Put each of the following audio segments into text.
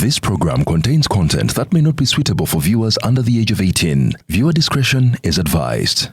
This program contains content that may not be suitable for viewers under the age of 18. Viewer discretion is advised.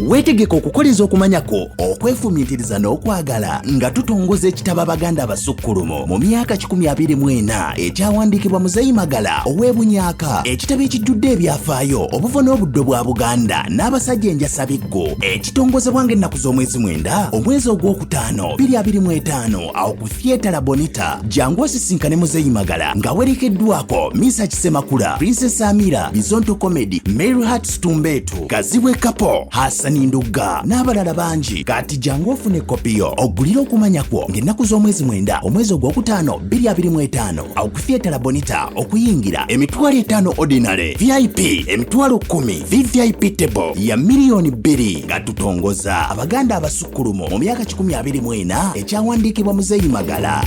Wetegeka okukoleza okumanyako okwefumiitiriza n'okwagala nga tutongoza ekitabo Abaganda Abasukkulumu mu myaka 2024 ekyawandiikibwa Muzeeyi Magala ow'Ebunyaaka, ekitabo ekijjudde ebyafaayo obuvo n'obuddo bwa Buganda n'abasajja enjasabiggo, ekitongozebwa ng'ennaku z'omwezi 9 omwezi ogwokutaano 2025 awo ku Theatre Bonita. Jangu osisinkane Muzeeyi Magala ng'awerekeddwako Misa Kisemakula, Princess Amira, Bizonto Comedy, Mary Hart Stumbetu, Kazibwe Kapo, Hassan Nduga n'abalala bangi. Kati jangu ofune kopiyo ogulira okumanyako ng'ennaku z'omwezi 9 omwezi ogwokutaano 2025 awo ku Theatre Bonita. Okuyingira emitwalo 5 ordinary, VIP emitwalo 10, VVIP table ya $2,000,000 nga tutongoza Abaganda Abasukkulumu mu myaka 2024 ekyawandiikibwa Muzeeyi Magala.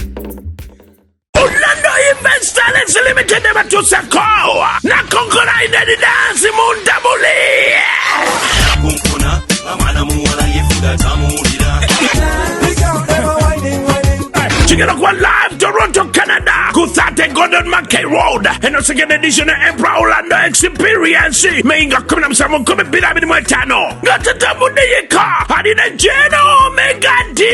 Events Talents Limited Batusako Nakongola Inedi Dance Mundabuli Kunkuna Amana Muwala Yefuda Tamulira Chigano kwa live Toronto, Canada Kuthate Gordon Mackay Road and the second edition of Emperor Orlando Experience Mainga kumina msamu kume bila bini mwetano Gata tamude yeka Hadina Jeno Omega D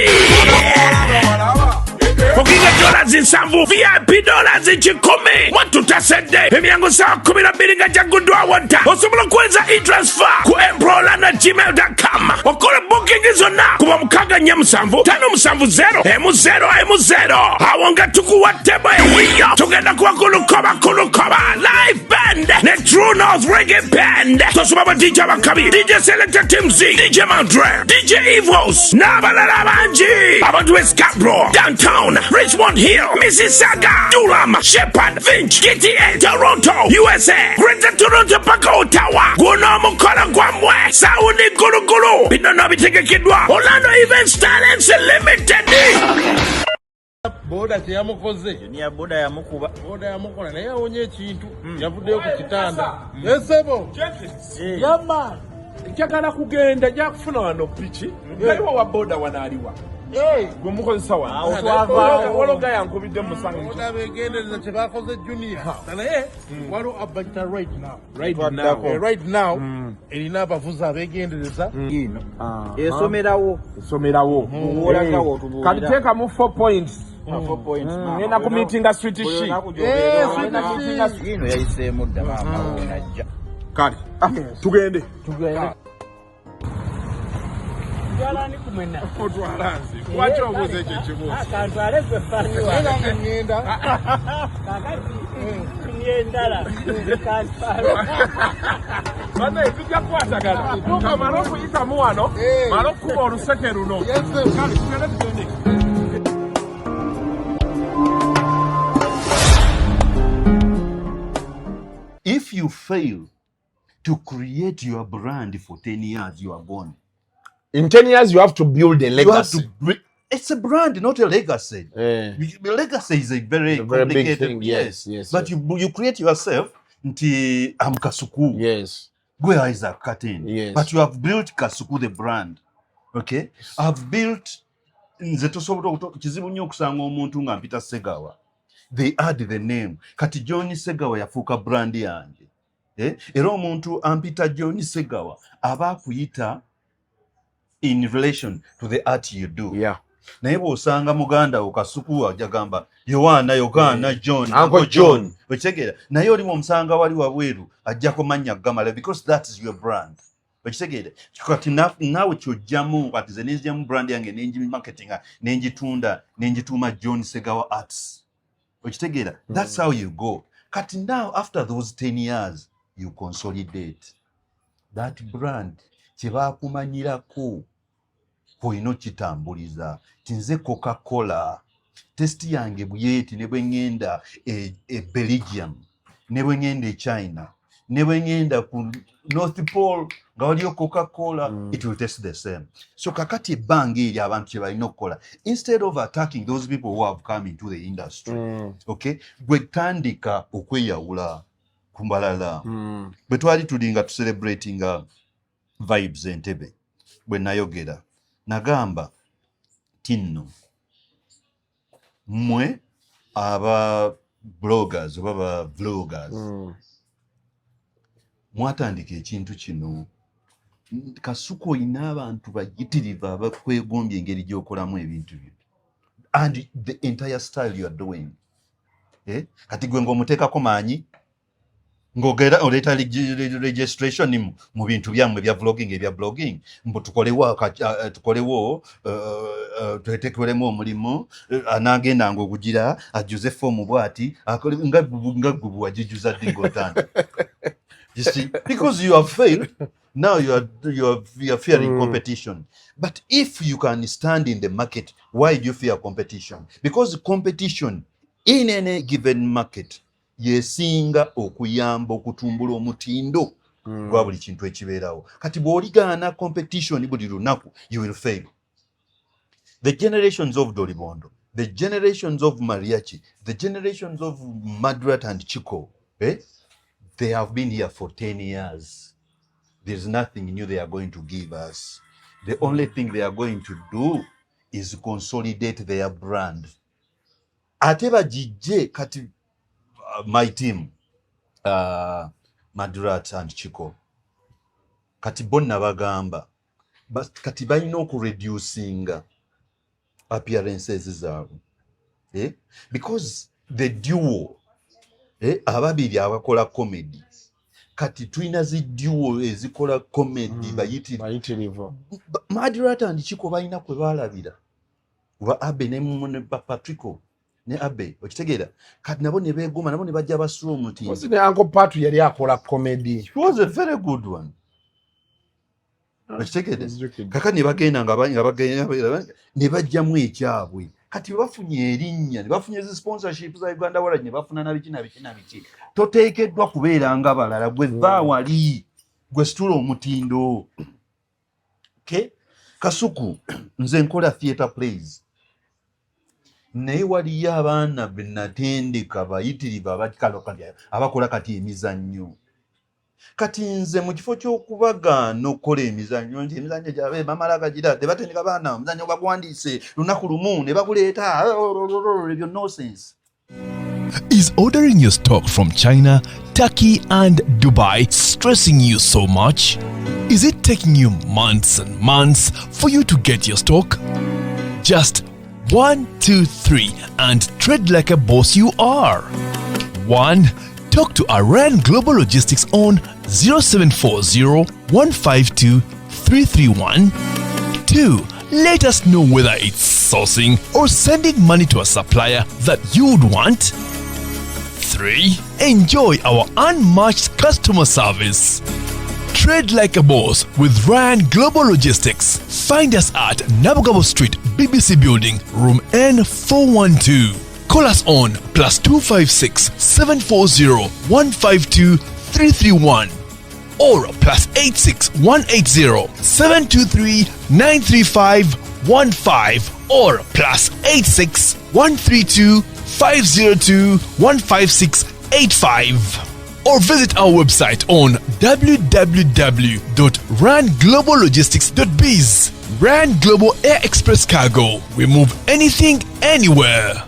Okinga dollars in Sambu, VIP dollars in Chikome. What to tasende? Emiango sa kumina biringa jagundwa wanta. Osumulo kweza e-transfer ku emprolana@gmail.com. Okole booking izo na kuwa mkaga nyamusambu 530 M0 awonga tuku watebo hiyo. Tugenda kuwa kulukoba live band ne True North Reggae Band. Tosubaba DJ Wakabi, DJ Selector Team Z, DJ Mandre, DJ Evos, Nabalala Banji, Abantu West Capro, Downtown Richmond Hill, Mississauga, Durham, Shepherd, Finch, GTA, Toronto, USA, Greater Toronto, Paka, Ottawa, Guno Mukala Gwamwe, Saudi Gulu, Binono Biteke Kidwa, Orlando Events Talents Limited. Boda teyamukoze niya boda yamukuba boda yamukola naye awonye ekintu yavuddeyo ku kitanda esebo yamma nkyagala kugenda jakufuna wano pichi aliwo wa boda wanaliwa gwe mukozesa wano waloga yankubidde musango boda begendereza kyebakoze junior naye waliwo abajja right now erina abavuzi abegendereza esomerawo kati teekamu 4 points. 4 points. Nena ku meeting street shi. Ino yayisemu dama onajja. Kali. Tugende. Yala ni kumena. Otwalanzi. Kwacha obuze ekyo kibuzo. Akantu alekwe fani wa. Ina ngenda. Kakati. Ngenda. Bana tujja kwatagala. Tuka malofu itamu wano. Malofu kuba oluseke luno. Yes. Kali tugende. If you fail to create your brand for 10 years, you are gone. In 10 years, you have to build a legacy. It's a brand, not a legacy. Legacy is a very complicated big thing. Yes. But you create yourself. Nti I'm Kasuku. Yes. Where is that cutting? Yes. But you have built Kasuku the brand. Okay. I've built. Kizibu nnyo okusanga omuntu nga mpita Segawa. They add the name. Kati Jon Segawa yafuuka brand yange. Era omuntu ampita Jon Segawa aba akuyita in relation to the art you do. Yeah. Naye bw'osanga muganda wo Kasuku ajagamba Yohana John Uncle John. Wekitegera naye oli omusanga wali wabweru ajjako mannya gamala because that is your brand. Wekitegera kati nawe kyojjamu kati ze nenjyamu brand yange nenji marketing nenjitunda nenjituuma Jon Segawa Arts. Wekitegera that's how you go. Kati now after those 10 years you consolidate that brand kyebakumanyirako koino kitambuliza tinze Coca-Cola testi yange buyeti ne bwengenda Belgium ne bwengenda China ne bwe ngenda ku North Pole nga waliyo Coca-Cola, it will taste the same. So kakati ebbanga eri abantu kye balina okukola, instead of attacking those people who have come into the industry, okay, gwe tandika okweyawula ku balala. Bwe twali tuli nga tucelebratinga vibes Entebbe, bwe nayogera nagamba tinno mmwe aba bloggers oba ba vloggers mwatandika ekintu kino, Kasuku olina abantu bayitirivu abakwegombye engeri gy'okolamu ebintu byo and the entire style you are doing. Kati gwe ng'omuteekako maanyi ng'ogera oleeta registration mu bintu byammwe bya vlogging ebya blogging, mbu tukolewo twetekeremu omulimu anaagenda ng'ogugira ajuze foomu bw'ati nga gwe wagijuza ddi ng'otandika. You see, because you have failed, now you are fearing competition. But if you can stand in the market, why do you fear competition? Because competition in any given market yesinga okuyamba okutumbula omutindo gwa buli kintu ekibeerawo. Kati bw'oligaana competition buli lunaku, you will fail. The generations of Dolibondo, the generations of Mariachi, the generations of Madrat and Chico, they have been here for 10 years. There's nothing new they are going to give us. The only thing they are going to do is consolidate their brand. Ateba jije kati my team, Madrat and Chico, kati bonna bagamba, but kati balina okureducing appearances zaabwe. Because the duo, ababiri abakola comedy, kati tulina zi duo ezikola comedy bayitirivu. Madrat and Chico balina kwe balabira. Wa Abe ne Patrico ne Abe, okitegeera kati nabo ne beegoma, nabo ne bajja basula omutindo. Wasi ne Uncle Patu yali akola comedy. It was a very good one. Okitegeera kaka ne bagenda nga ne bajjamu ekyabwe. Kati bafunye erinnya, ne bafunye zi sponsorship za Uganda World, ne bafuna na biki. Toteekeddwa kubeera nga balala, gwe vva wali, gwe situla omutindo. Okay? Kasuku, nze nkola theatre plays. Naye waliyo abaana be natendeka bayitirivu abakola kati emizannyo. Kati nze mu kifo ky'okubagaana okukola emizannyo, nti emizannyo gyabe bamala gagira tebatendeka baana omuzannyo bagwandiise lunaku lumu ne baguleeta, ebyo nonsense. Is ordering your stock from China, Turkey and Dubai stressing you so much? Is it taking you months and months for you to get your stock? Just 1, 2, 3 and tread like a boss you are. 1. Talk to Iran Global Logistics on 0740 152 331. 2. Let us know whether it's sourcing or sending money to a supplier that you would want. 3. Enjoy our unmatched customer service. Trade like a boss with Ryan Global Logistics. Find us at Nabugabo Street, BBC Building, Room N412. Call us on +256 740 152 331 or +86 180 723 935 15 or +86 132 502 156 85. Or visit our website on www.rangloballogistics.biz. Rand Global Air Express Cargo. We move anything, anywhere.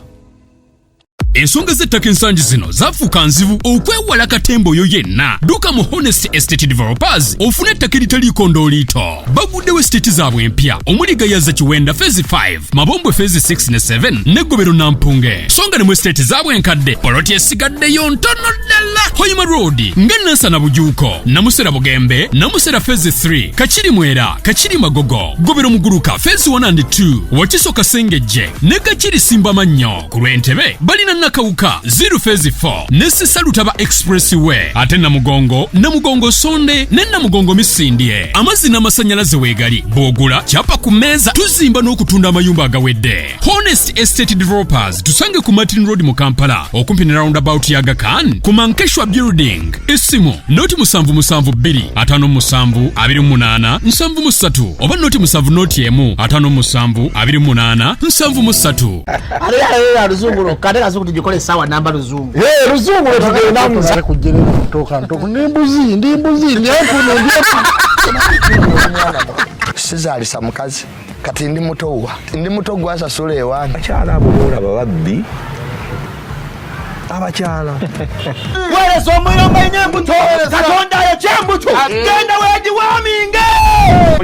Ensonga z'ettaka ensangi zino zafuuka nzibu okwewala katembo oyo yenna. Dduka mu Honest Estate Developers ofune ettaka eritaliiko ndooliito. Baguddewo estate zaabwe empya omuli Gayaza Kiwenda Phase 5, Mabombwe Phase 6 ne 7 ne Ggobero Nampunge. Songa ne mu estate zaabwe enkadde poloti esigaddeyo ntono ddala. Hoima Road, Ngennansa na Bujuuko, Namusera Bugembe, Namusera Phase 3, Kachiri Mwera, Kachiri Magogo, Ggobero Muguruka Phase 1 and 2, Wakiso Kasengejje ne Kachiri Simba Mannyo. Ku Lwentebe balina Nakawuka 0 Phase 4 ne Sisalutaba Expressway ate Namugongo Sonde ne Namugongo Misindye. Amazzi n'amasanyalaze weegali bw'ogula kyapa ku mmeeza tuzimba n'okutunda amayumba agawedde. Honest Estate Developers tusange ku Martin Road mu Kampala okumpi ne roundabout ya Aga Khan ku Mankeshwa Building. Essimu noti 772 57 28 73 oba noti 7 57 28 73. Ali ruzungu kade kazuku tujikole sawa namba ruzungu. Ruzungu tugenda muza kujere kutoka ntoko ndi mbuzi ndi sizalisa mukazi kati ndi muto gwasa sule ewange akyala abola bababbi abakyala wale somuyomba inyembuto katonda ya chembuto genda wedi waminge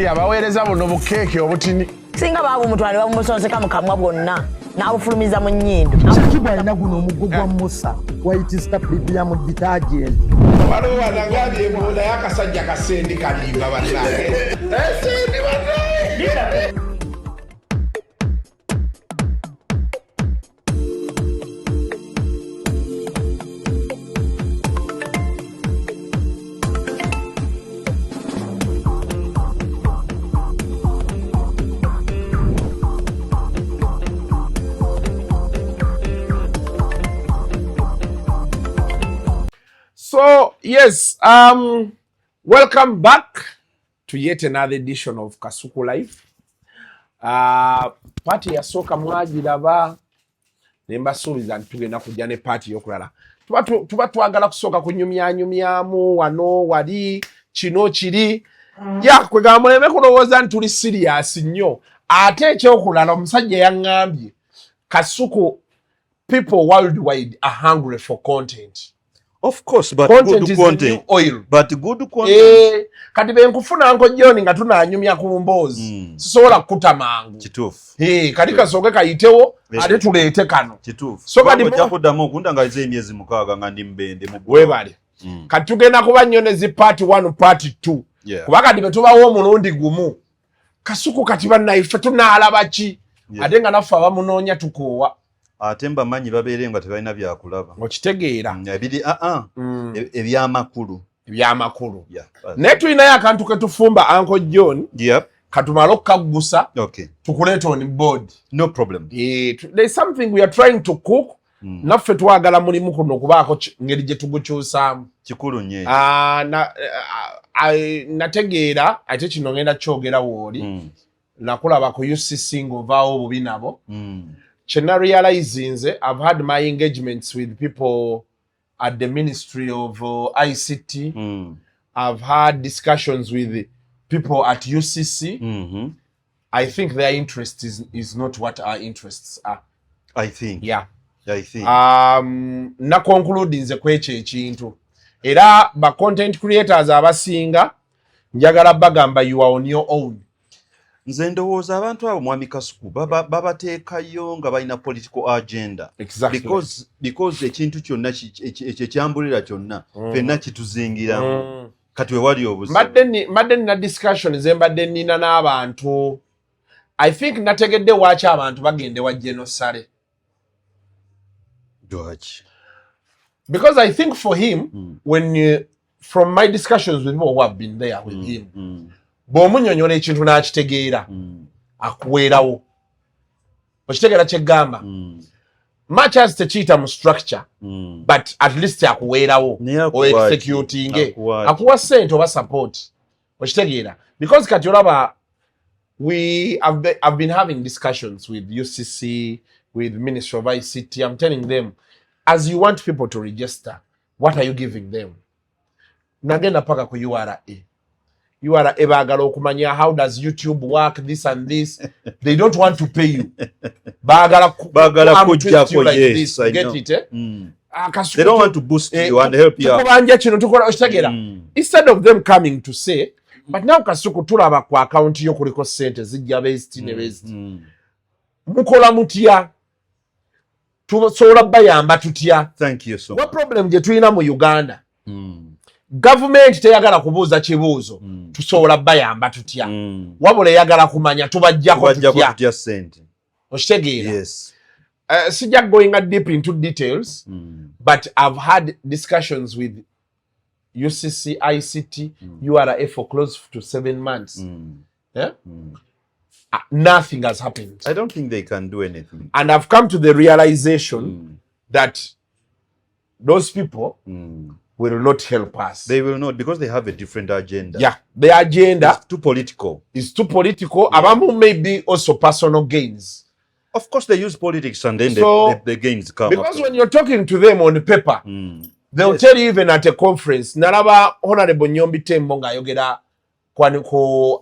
yabaweereza buno bukeke obutini singa babu mutwale bamusonseka mukamwa bwonna n'abufulumiza mu nnyindo Shakibwa alina guno omuggo gwa Musa wayitista premium detergent waliwo wanangalie munda yakasajja kasendi kalimba bannange esendi bannange. So yes, welcome back to yet another edition of Kasuku Live. Party ya soka mwagiraba nembasuubiza ntugenda kujja ne party yokulala. Tuba twagala kusoka kunyumyamu wano wali kino kiri ya kwegamba muleme kulowooza ntuli serious nnyo ate ekyokulala omusajja yaŋŋambye Kasuku people worldwide are hungry for content. Of course, but content good content. Oil. But good content. Kati benkufuna Uncle John nga tunanyumya ku mboozi. Sisobola kukuta mangu. Kituufu. Kati kasoke kayitewo ate tuleete kano. Kituufu. So kati ojja kuddamu okundangaliza emyezi 6 nga ndi mbende mu webale. Kati tugenda kuba nnyonezi part 1 part 2. Kuba kati betubawo omulundi gumu. Kasuku kati bannayiffe tunaalaba ki? Ate nga naffe abamunoonya tukoowa. Ate mbamanyi babeere nga tebalina byakulaba. Okitegeera. Ebiri ebyamakulu. Ebyamakulu. Naye tulinayo akantu ke tufumba Uncle John. Yep. Katumala okukaggusa. Okay. Tukuleeta on board. No problem. There's something we are trying to cook. Naffe twagala mulimu kuno okubaako ngeri gye tugukyusaamu. Kikulu nnyo. Nategeera ate kino ngenda kyogera wooli. Nakulaba ku UCC ng'ovaawo obubi nabo. Chena realizing I've had my engagements with people at the Ministry of ICT. I've had discussions with people at UCC. I think their interest is not what our interests are. I think. Yeah. I think. Na conclude nze kwekyo ekintu. Era ba content creators abasinga njagala bagamba you are on your own. Nze ndowooza abantu abo mwami Kasuku babateekayo nga balina political agenda. Exactly. Because ekintu kyonna ekyambulira kyonna fenna kituzingira. Kati we wali obuzibu. Madde nina discussion zembadde nina n'abantu. I think nategedde waaki abantu bagende wa genocide. Because I think for him, from my discussions with people who have been there with him, bw'omunyonyola ekintu n'akitegeera akuweerawo. Okitegeera kye ggamba. Much as tekiyita mu structure, but at least akuweerawo o executing akuwa ssente oba support. Okitegeera. Because kati olaba I've been having discussions with UCC, with Ministry of ICT. I'm telling them, as you want people to register, what are you giving them? Nagenda paka ku URA. URA baagala okumanya how does YouTube work, this and this. They don't want to pay you. Baagala kujjako, yes, I know. Get it, They don't want to boost you and help you out. Instead of them coming to say, but now Kasuku tulaba ku account yo kuliko sente zijja best ne best. Mukola mutya? Tusobola bayamba tutya? Thank you so much. What problem je tulina mu Uganda? Government teyagala kubuuza kibuuzo. Tusobola bayamba tutya? Wabula yagala kumanya tubajjako tutya sente. Okitegeera? Yes. Sijja going deep into details, but I've had discussions with UCC, ICT, URA for close to 7 months. Yeah? Nothing has happened. I don't think they can do anything. And I've come to the realization that those people will not help us. They will not, because they have a different agenda. Yeah, the agenda is too political. It's too political. Yeah. Maybe also personal gains. Of course, they use politics and then the gains come. Because when you're talking to them on paper, they'll tell you even at a conference, Naraba Honorable Nyombi Tembo ngayogera kwa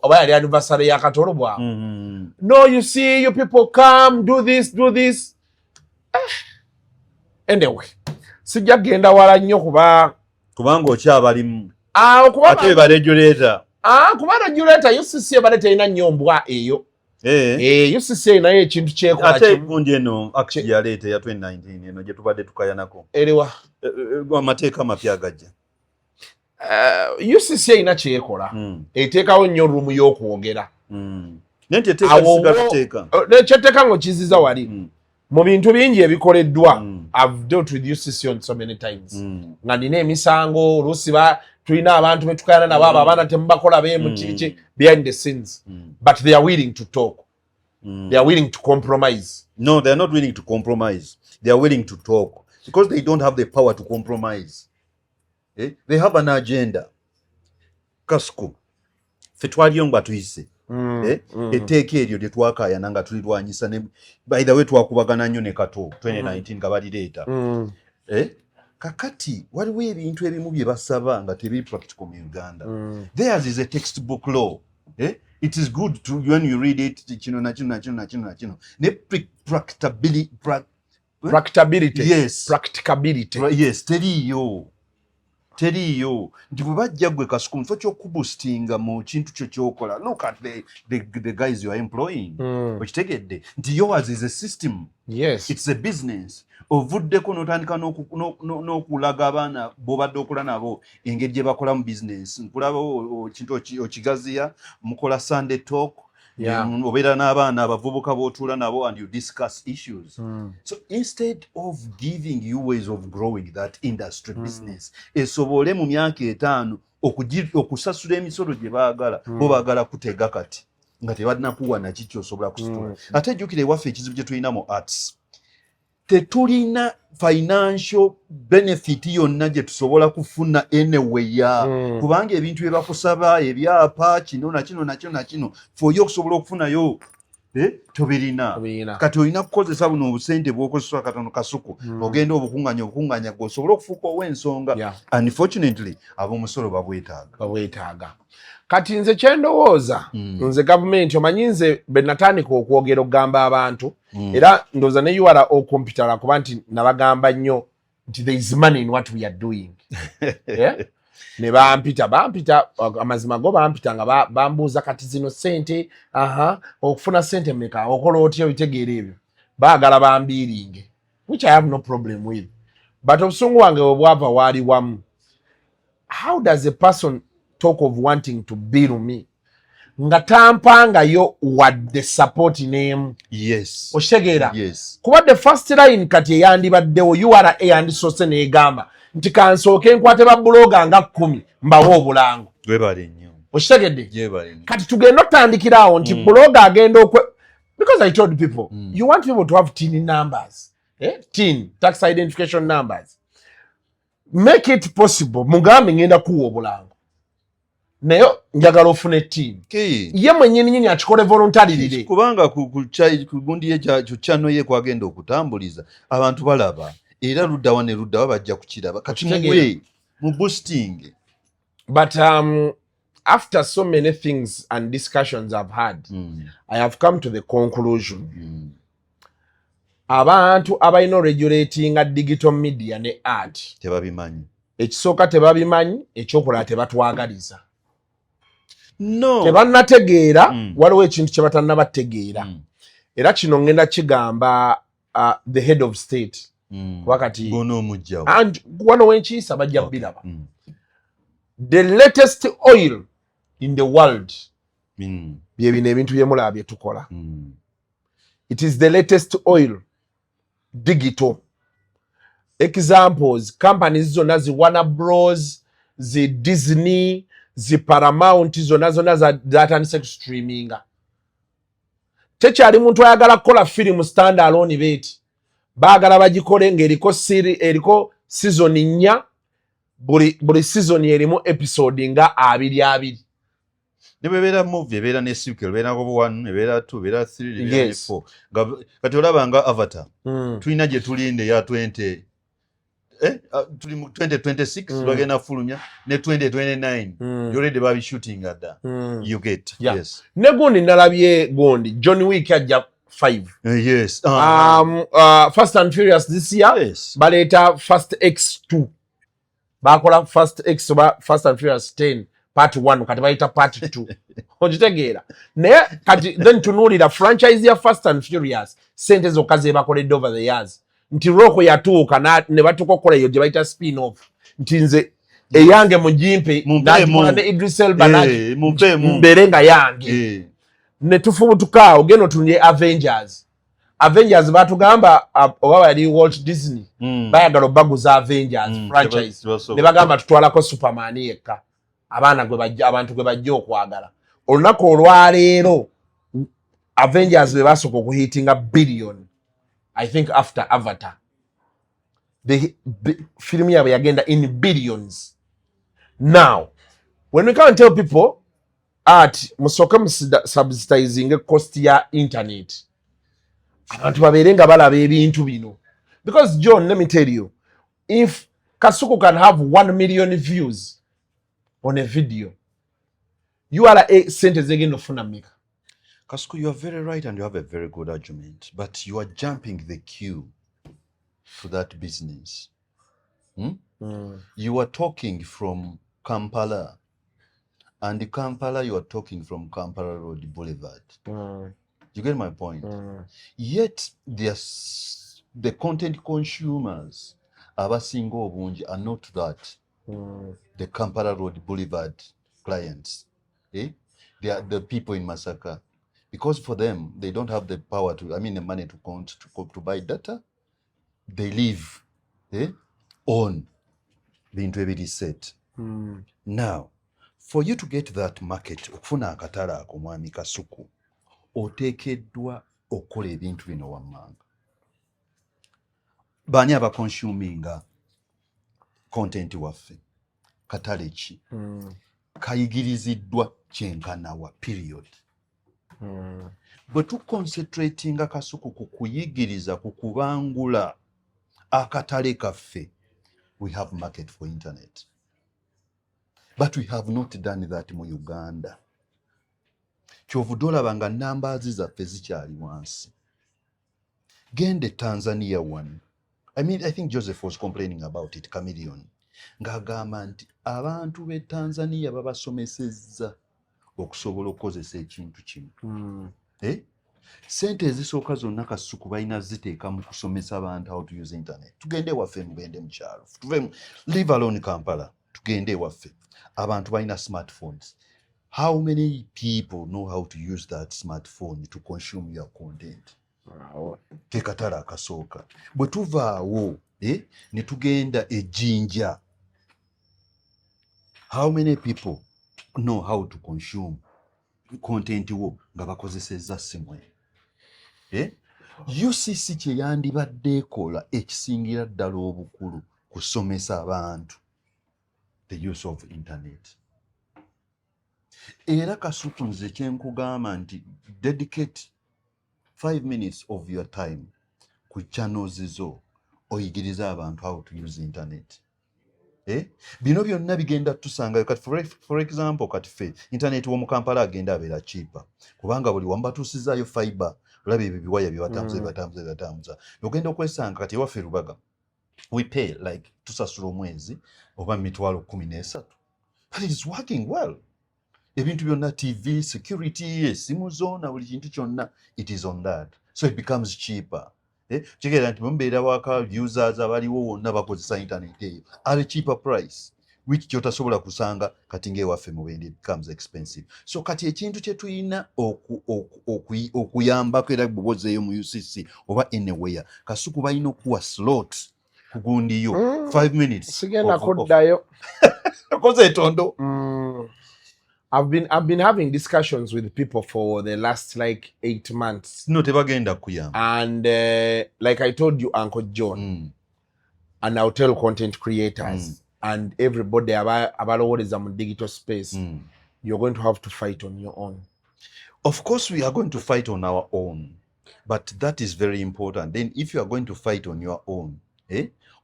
wali anniversary ya Katolobwa. No, you see, you people come, do this. Anyway, sijja genda wala nnyo kubanga okyabalimu. Ate ba regulator. Kuba regulator UCC baleta ina nyombwa eyo. UCC nayo ekintu kyekola ate gundi eno act ya leta ya 2019 eno gye tubadde tukayanako. Eriwa amateeka mapya gajja. UCC ina kyekola. Eteekawo nnyo room y'okwogera. Nenti eteeka nekyeteeka ng'okiziza wali. Mu bintu bingi ebikoleddwa, I've dealt with UCC on so many times. Nga nina emisango oluusi tulina abantu betukayana nabo abo abaana temubakola bemukiki behind the scenes. But they are willing to talk. They are willing to compromise. No, they are not willing to compromise. They are willing to talk because they don't have the power to compromise. They have an agenda. Kasuku fetwaliyo nga tuyise eteeka eryo lye twakaayana nga tulirwanyisa ne by the way twakubagana nnyo ne Kato 2019 nga balireeta. Kakati waliwo ebintu ebimu bye basaba nga tebiri practical mu Uganda. Theirs is a textbook law. It is good to when you read it kino na kino ne practicability. Yes, practicability. Yes, teriyo nti bwe bajja gwe Kasuku mufo ky'okuboostinga mu kintu kyo ky'okola. Look at the guys you are employing. Okitegedde nti yours is a system. Yes, it's a business. Ovuddeko n'otandika n'okulaga abaana b'obadde okola nabo engeri gye bakola mu business. Nkulaba kintu okigaziya mukola Sunday talk. Obeera n'abaana abavubuka b'otuula nabo and you discuss issues. So instead of giving you ways of growing that industry business, esobole mu myaka 5 okusasula emisolo gye baagala bo baagala kutega kati nga tebalina kuwa na kiki osobola kusitula. Ate jjukira ewaffe ekizibu kye tulina mu arts, tetulina financial benefit yonna gye tusobola kufuna anywhere. Kubanga ebintu bye bakusaba ebyapa kino na kino foyo okusobola okufunayo tobirina. Kati olina kukozesa buno obusente bw'okozesa katono Kasuku ogenda obukunganya gwosobola okufuuka ow'ensonga. Unfortunately ab'omusolo babwetaaga. Kati nze kyendowooza nze gavumenti omanyi nze be natandika okwogera okugamba abantu era ndowooza ne URA okomputala kuba nti nabagamba nnyo nti there is money in what we are doing. Ne bampita amazima go bampita nga bambuuza kati zino sente okufuna sente mmeka okola otya obitegeera ebyo baagala bambiiringe, which I have no problem with, but obusungu wange obwava waali wamu. How does a person talk of wanting to bill me nga tampangayo wadde support name? Yes, okitegeera. Yes, kuba the first line kati eyandibaddewo URA eyandisose neegamba nti kansooke nkwate babbuloga nga 10 mbawo obulango. Gwebale nnyo. Okitegedde? Kati tugenda otandikira awo nti buloga agenda because I told people you want people to have TIN numbers, TIN, tax identification numbers. Make it possible mugambe ngenda kuwa obulango nayo njagala ofune TIN. Ye mwennyini akikole voluntarily kubanga ku gundi ye kyano ye kwagenda okutambuliza abantu balaba era luddawa ne luddawa bajja kukiraba kati mu boosting. But after so many things and discussions I've had, I have come to the conclusion abantu abalina regulating digital media ne art tebabimanyi. Ekisooka tebabimanyi, ekyokulala tebatwagaliza. No, tebannategeera waliwo ekintu kye batannabategeera. Era kino ngenda kigamba the head of state wakati wano wenkiisa bajja biraba. The latest oil in the world bye bino ebintu bye mulaba bye tukola. It is the latest oil digital. Examples, companies zona zi Warner Bros, zi Disney, zi Paramount, zona za data and sex streaming. Tekyali muntu ayagala kukola film stand alone beti. Baagala bagikole ng'eriko season 4, buli season erimu episode nga 2. Ne bebeera movie ebeera ne sequel, ebeera ko 1, ebeera 2, ebeera 3, ebeera 4. Kati olaba nga Avatar. Tulina gye tulinde ya 20. Tuli mu 2026 bagenda fulumya ne 2029. Already babi shooting at that. You get. Yes. Ne gundi nalabye gundi John Wick ajja 5. Yes. Fast and Furious this year. Yes. Baleta Fast X2. Bakola Fast and Furious 10 part 1 kati bayita part 2. Ojitegeera. Naye kati then tunuulira franchise ya Fast and Furious sente zokka ze bakoledde over the years. Nti Roko yatuuka ne batuuka okukola eyo gye bayita spin off. Nti nze eyange mugimpe n'agikola ne Idris Elba mbeere nga yange. Ne tufubutuka ogenda otunye Avengers batugamba oba wali Walt Disney bayagala obaguza Avengers franchise ne bagamba tutwalako Superman yekka abantu gwe bajja okwagala. Olunaku olwaleero Avengers be basooka okuhitinga billion, I think after Avatar. The film yaabwe yagenda in billions. Now when we come and tell people musooke subsidizing cost ya internet, abantu babeere nga balaba ebintu bino. Because John, let me tell you, if Kasuku can have 1 million views on a video, you are a sentence again of Funamika. Kasuku, you are very right and you have a very good argument, but you are jumping the queue to that business. You are talking from Kampala, and Kampala you are talking from Kampala Road Boulevard. You get my point? Yet the content consumers abasinga obungi are not that. The Kampala Road Boulevard clients. They are the people in Masaka. Because for them, they don't have the power the money to buy data. They live on the intermediate set. Now, for you to get that market, okufuna akatala ako mwami Kasuku, oteekeddwa okukola ebintu bino wammanga. Baani abaconsuminga content waffe? Katale ki? Kayigiriziddwa kyenkanawa period. Bwe tuconcentratinga Kasuku ku kuyigiriza ku kubangula akatale kaffe, we have market for internet. But we have not done that mu Uganda. Kyovudde olaba numbers zaffe zikyali wansi. Gende Tanzania one. I think Joseph was complaining about it, Chameleon. Ng'agamba nti abantu b'e Tanzania babasomesezza okusobola okukozesa ekintu kino. Sente ezisooka zonna Kasuku balina ziteeka mu kusomesa abantu how to use internet. Tugende waffe mugende mu kyalo. Leave alone Kampala. Tugende waffe. Abantu balina smartphones. How many people know how to use that smartphone to consume your content? Ke katala akasooka. Bwe tuvaawo ne tugenda e Jinja. How many people know how to consume content wo nga bakozesezza simu? UCC kye yandibadde ekola ekisingira ddala obukulu kusomesa abantu the use of internet. Era Kasuku nze kye nkugamba nti dedicate 5 minutes of your time ku channels zo oyigiriza abantu how to use internet. Bino byonna bigenda tusanga kati for example kati fe internet wo mu Kampala agenda abeera cheaper kubanga buli wambatuusizaayo fiber olabe ebyo biwaya byebatambuza ogenda okwesanga kati ewaffe Rubaga we pay like tusasula omwezi oba $13,000. But it is working well. Ebintu byonna TV, security, esimu zona buli kintu kyonna it is on that, so it becomes cheaper. Kigera nti mumbeera waka users abaliwo wonna bakozesa internet eyo at a cheaper price. which kyotasobola kusanga kati ng'ewaffe mu Bwindi it becomes expensive. So kati ekintu kye tulina okuyambako era bw'ozeeyo mu UCC oba anywhere, Kasuku balina okuwa slot ku gundi yo 5 minutes. Sigenda kuddayo. Okoze etondo. I've been having discussions with people for the last like 8 months. No, tebagenda kuyamba. And like I told you, Uncle John, and I'll tell content creators and everybody about what is in digital space, you're going to have to fight on your own. Of course, we are going to fight on our own, but that is very important. Then, if you are going to fight on your own,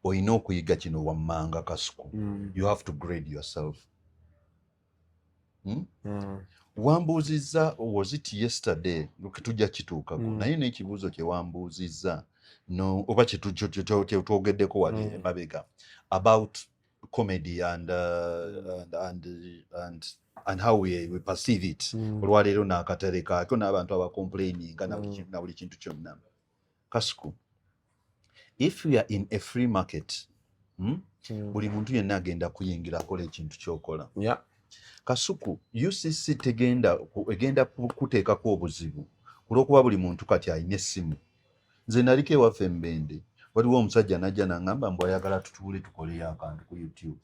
or you know kuyiga kino wammanga Kasuku, you have to grade yourself. Wambuuziza, was it yesterday? Tujja kituukako naye n'ekibuuzo kye wambuuzizza no oba kyetwogeddeko wali emabega about comedy and how we perceive it. Olwaleero n'akatale kaako n'abantu abakomplaininga na buli kintu kyonna. Kasuku, if we are in a free market, buli muntu yenna agenda kuyingira akola ekintu ky'okola. Kasuku, UCC egenda kuteekako obuzibu olw'okuba buli muntu kati alina essimu. Nze naliko ewaffe Mbende, waliwo omusajja najja n'aŋŋamba mbu ayagala tutuule tukoleyo akantu ku YouTube.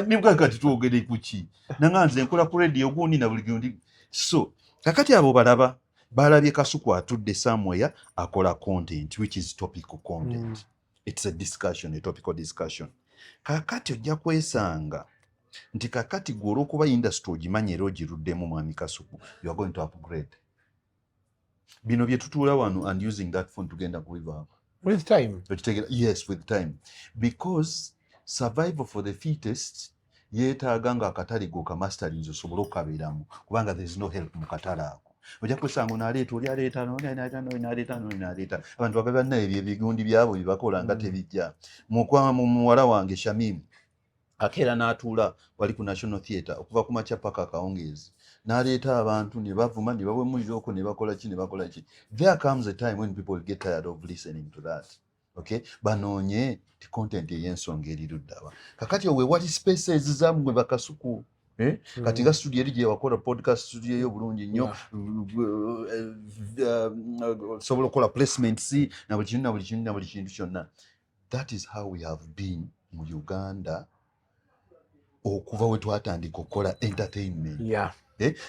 Nibwa kati twogere ku ki? Nanga nze nkola ku radio gundi na buli gundi. So, kakati abo balabye Kasuku atudde somewhere akola content which is topical content. It's a discussion, a topical discussion. Kakati ojja kwesanga nti kakati gwe olw'okuba industry ogimanyi era ogiruddemu mwami Kasuku, you are going to upgrade. Bino bye tutuula wano and using that phone tugenda kubivaako. With time? Yes, with time. Because survival for the fittest yeetaaga nga akatale g'okamasterinzi osobole okukabeeramu kubanga there is no help mu katale ako. Ojja kusanga onaleeta oli aleeta n'aleeta abantu bagabe bannaye ebyo ebigundi byabo bye bakola nga tebijja. Mu muwala wange Shamimu akeera n'atuula wali ku National Theatre okuva ku makya paka akawungeezi n'aleeta abantu ne bavuma ne babwemulira okwo ne bakola ki. There comes a time when people get tired of listening to that. Okay, banoonye ti content ey'ensonga eriruddawa. Kakati owe wali spaces zammwe bakasuku. Kati nga studio eri gye wakola podcast studio yo bulungi nnyo, sobola okukola placements na buli kintu kyonna. That is how we have been mu Uganda okuva we twatandika okukola entertainment.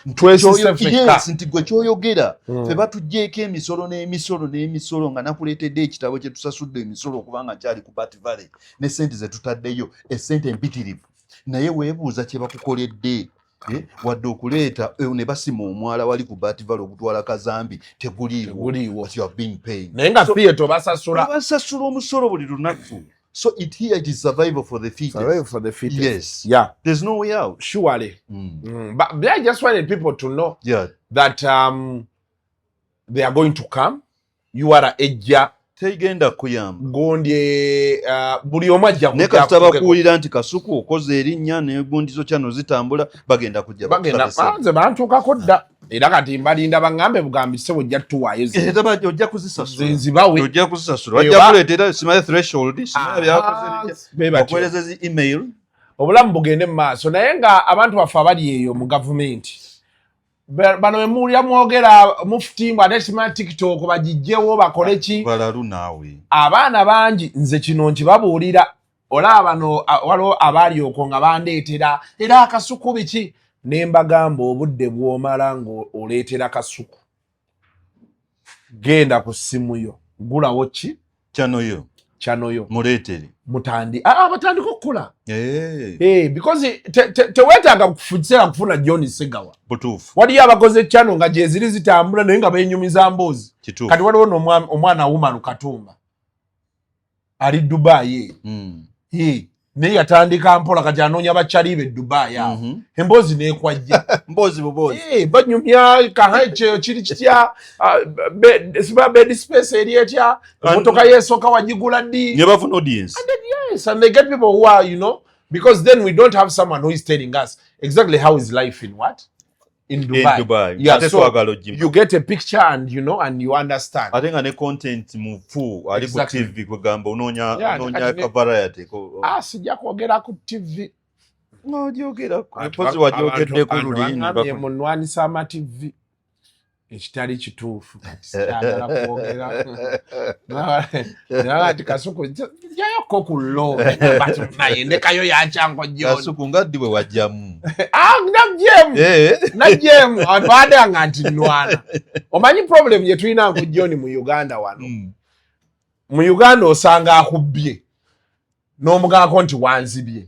Nti gwe kyoyogera fe batugjeeko emisolo nga nakuleetedde ekitabo kye tusasudde emisolo okubanga kyali ku Bat Valley ne sente ze tutaddeyo esente empitirivu. Naye weebuuza kye bakukoledde wadde okuleeta ne basima omwala wali ku Bat Valley ogutwala Kazambi teguliiwo. What you have been paying. Naye nga fiye tobasasula omusolo buli lunaku. So here it is survival for the fittest. Survival for the fittest. Yes. Yeah. There's no way out. Surely. But I just wanted people to know that they are going to come. You are a ejja. Tegenda kuyamba. Gondye buli omu ajja kujja. Ne kasita bakuwulira nti Kasuku okoze erinnya n'egundizo kyano zitambula bagenda kujja. Nze bantuukako dda. Era kati mbalinda baŋŋambe bugambise ojja tuwaayo ojja kuzisasula. Nzibawe. Ojja kuzisasula. Wajja kuleetera simaye threshold. Simaye byakoze. Bakuweereza zi email. Obulamu bugende mu maaso naye nga abantu baffe abali eyo mu gavumenti. Bano bemuwulira mwogera mufuti ate simanyi TikTok bagijjewo bakole ki. Balalu naawe. Abaana bangi nze kino nkibabuulira. Olaba bano waliwo abaali okwo nga bandeetera era Akasuku biki. Nembagamba obudde bw'omala ng'oleetera Kasuku. Genda ku ssimu yo. Gulawo ki? Chano yo. Muleetere. Batandika okukola. Because teweetaaga kufukiseera kufuna Jon Segawa. Butuufu. Waliyo abakoze channel nga gye ziri zitambula naye nga beenyumiza mboozi. Kati waliwo n'omwana Woman Katumba. Ali Dubai. Naye yatandika mpola kati anoonya bakyali be Dubai awo. Emboozi n'ekwajja. Mboozi bubozi. Banyumya kahekyo kiri kitya siba bed space eri etya motoka yeesooka wagigula ddi. Ne bafuna audience. Yes, and they get people who are, because then we don't have someone who is telling us exactly how is life in what? in Dubai. Yeah, so you get a picture and you know and you understand. I think ane content mufu ali ku TV kugamba unonya variety ko. Sijja kwogera ku TV. No jogera ko. Pozi wajogedde ku luli ngambye munwanisa ama TV. Ekitali kituufu kati sitagala kwogera. Nabati Kasuku yayoko ku lo bati nayendekayo yanchango Jon. Kasuku ngaddi bwe wajjamu. Najjem abada nganti nwana. Omanyi problem ye tulina nko Jon mu Uganda wano. Mu Uganda osanga akubbye. N'omugako nti wanzibye.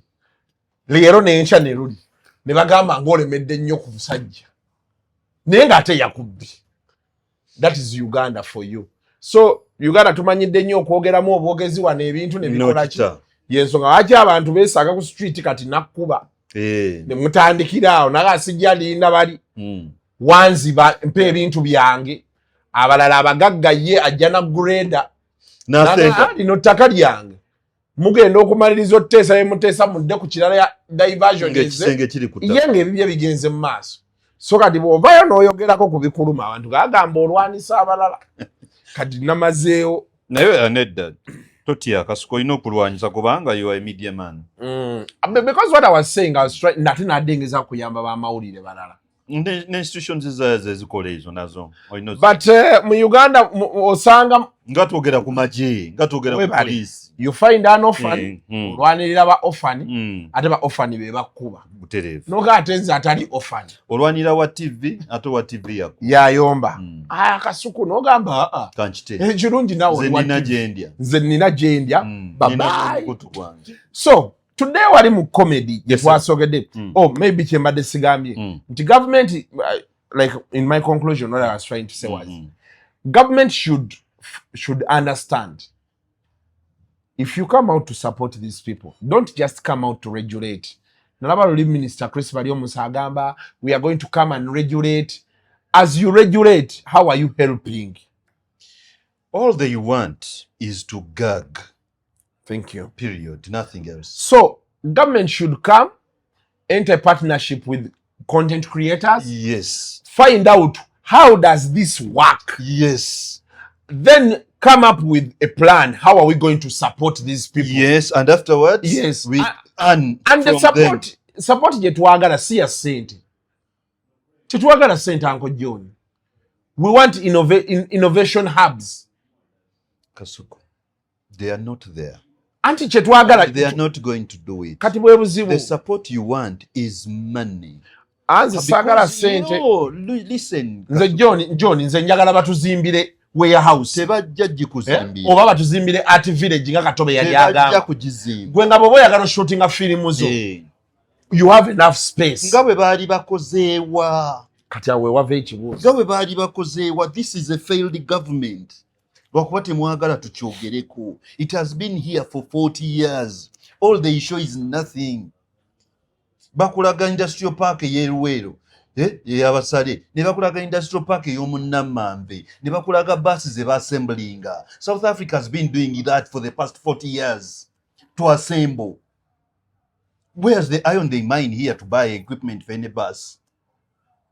Leero n'enkya ne luli. Ne bagamba ng'olemedde nnyo ku musajja. Naye ng'ate yakubbi. That is Uganda for you. So Uganda tumanyidde nnyo okwogeramu obwogezi wano ebintu ne bikola ki. Yensonga lwaki abantu beesaaga ku street kati nakkuba. Ne mutandikira awo naye asijja linda bali. Wanziba mpe ebintu byange. Abalala abagagga ye ajja na greda. Lino ttaka lyange. Mugenda okumaliriza otuteesa yemuteesa mudde ku kirala ya diversion yenge ebibye bigenze mu maaso. So kati bw'ovaayo n'oyogerako ku bikuluma abantu gagamba olwanisa abalala kati namazeewo naye nedda totya Kasuku olina okulwanyisa kubanga you are a media man. Because what I was saying, I was trying nate naddengeza kuyamba bamawulire balala ne institutions ezikola ezo nazo. But mu Uganda osanga nga twogera ku magye nga twogera ku police. You find an orphan, olwanirira ba orphan, ate ba orphan be bakkuba. Buterevu. Noga atenza atali orphan. Olwanira wa TV, ate wa TV yako. Ya yomba. Kasuku nogamba kanchite. Ekirungi nawe nina gyendya. Nze nina gyendya. Bye. So, today wali mu comedy twasogedde. Maybe kyembadde sigambye. Nti government, like in my conclusion, what I was trying to say was, government should understand. If you come out to support these people, don't just come out to regulate. Nalaba Relief Minister Chris Musagamba, we are going to come and regulate. As you regulate, how are you helping? All they want is to gag. Thank you. Period. Nothing else. So, government should come, enter partnership with content creators. Yes. Find out how does this work. Yes. Then come up with a plan. How are we going to support these people? Yes, and afterwards, yes, we and the support je twagala si ya sente. Tetwagala sente Uncle Jon. We want innovation hubs. Kasuku, they are not there. Anti chetwagala they are not going to do it. Kati bwe buzibu. The support you want is money. Anzi sagala sente. No, listen. Nze Jon nze njagala batuzimbire warehouse tebajja jikuzimbira oba batuzimbire art village nga Katobe yali agamba tebajja kugizimba gwe nga bobo yagala shootinga filimu zo you have enough space nga bwe baali bakozeewa kati awe wave ekibuuzo nga bwe baali bakozeewa. This is a failed government lwakuba temwagala tukyogereko. It has been here for 40 years. All they show is nothing. Bakulaga industrial park y'Eruwero abasale ne bakulaga industrial park ey'omunnammanve ne bakulaga buses ze bassemblinga. South Africa has been doing that for the past 40 years to assemble. Where's the iron they mine here to buy equipment for any bus?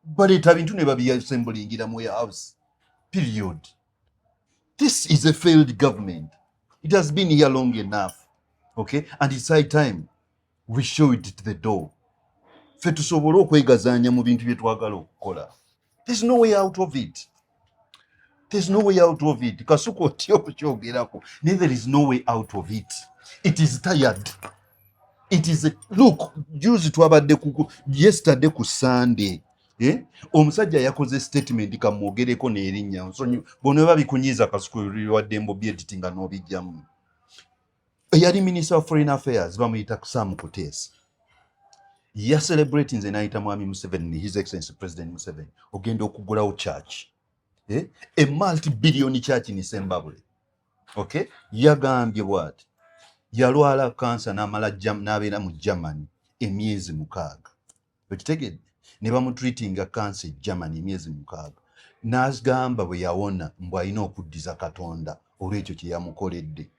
But ebintu ne babiassemblingira mu warehouse. Period. This is a failed government. It has been here long enough. Okay? And it's high time we show it to the door. Fetusobole okwegazaanya mu bintu bye twagala okukola. There's no way out of it. There's no way out of it. Kasuku otyo okukyogerako. There is no way out of it. It is tired. It is look, juzi twabadde yesterday ku Sunday. Omusajja yakoze statement kamwogereko n'erinnya. Nsonyi bono babikunyiza Kasuku wadembo byeditinga n'obijjamu. Yali Minister of Foreign Affairs bamuyita Sam Kutesa. Ya celebrating the night Mwami Museveni, His Excellency President Museveni, ogenda okugulawo church. A multi-billion church in Zimbabwe. Okay? Yagambye bwati. Yalwala cancer n'amala n'abeera mu Germany emyezi 6. Okitegedde? Ne bamutreatinga cancer Germany emyezi 6. N'agamba bwe yawona mbu alina okuddiza Katonda olw'ekyo kye yamukoledde.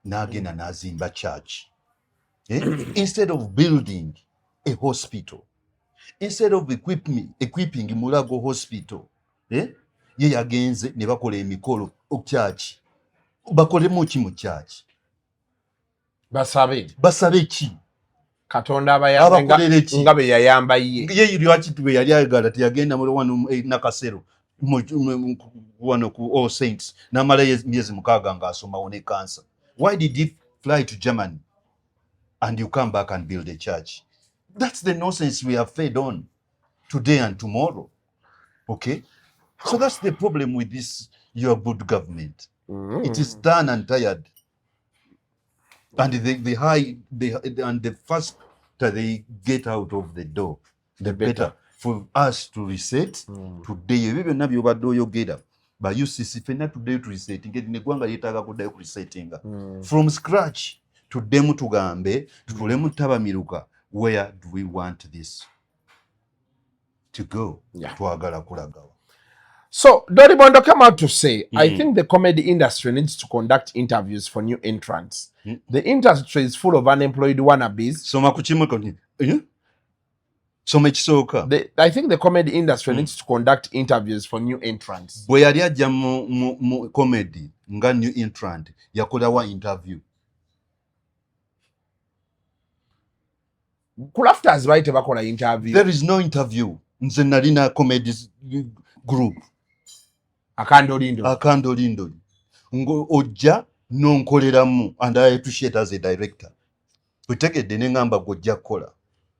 N'agenda n'azimba church. Instead of building a hospital, instead of equipping Mulago Hospital ye yagenze ne bakola emikolo church bakolemu ki mu church basabe ki Katonda abayamba nga be yayamba ye lwaki tube yali ayagala teyagenda mu wano nakasero wano ku All Saints namala myezi mukaaga ng'asomawo ne cancer. Why did he fly to Germany and you come back and build a church? That's the nonsense we are fed on today and tomorrow. Okay, so that's the problem with this your good government. It is done and tired, and the faster they get out of the door, the better for us to reset. Today ebyo byonna byobadde oyogera ba UCC fenna today to reset ngeti negwanga yetaaga kuddayo ku resetting from scratch. Tuddemu tugambe tutulemu tabamiruka. Where do we want this to go? Twagala kulagawa. So Doribondo come out to say, I think the comedy industry needs to conduct interviews for new entrants. The industry is full of unemployed wannabes. I think the comedy industry needs to conduct interviews for new entrants. Bwe yali ajja mu comedy nga new entrant yakolawa interview. Crafters right bakola interview. There is no interview. Nze nalina comedy group. Akandolindo. Ngo ojja nonkoleramu and I appreciate as a director. Utegedde ne ngamba gojja kola.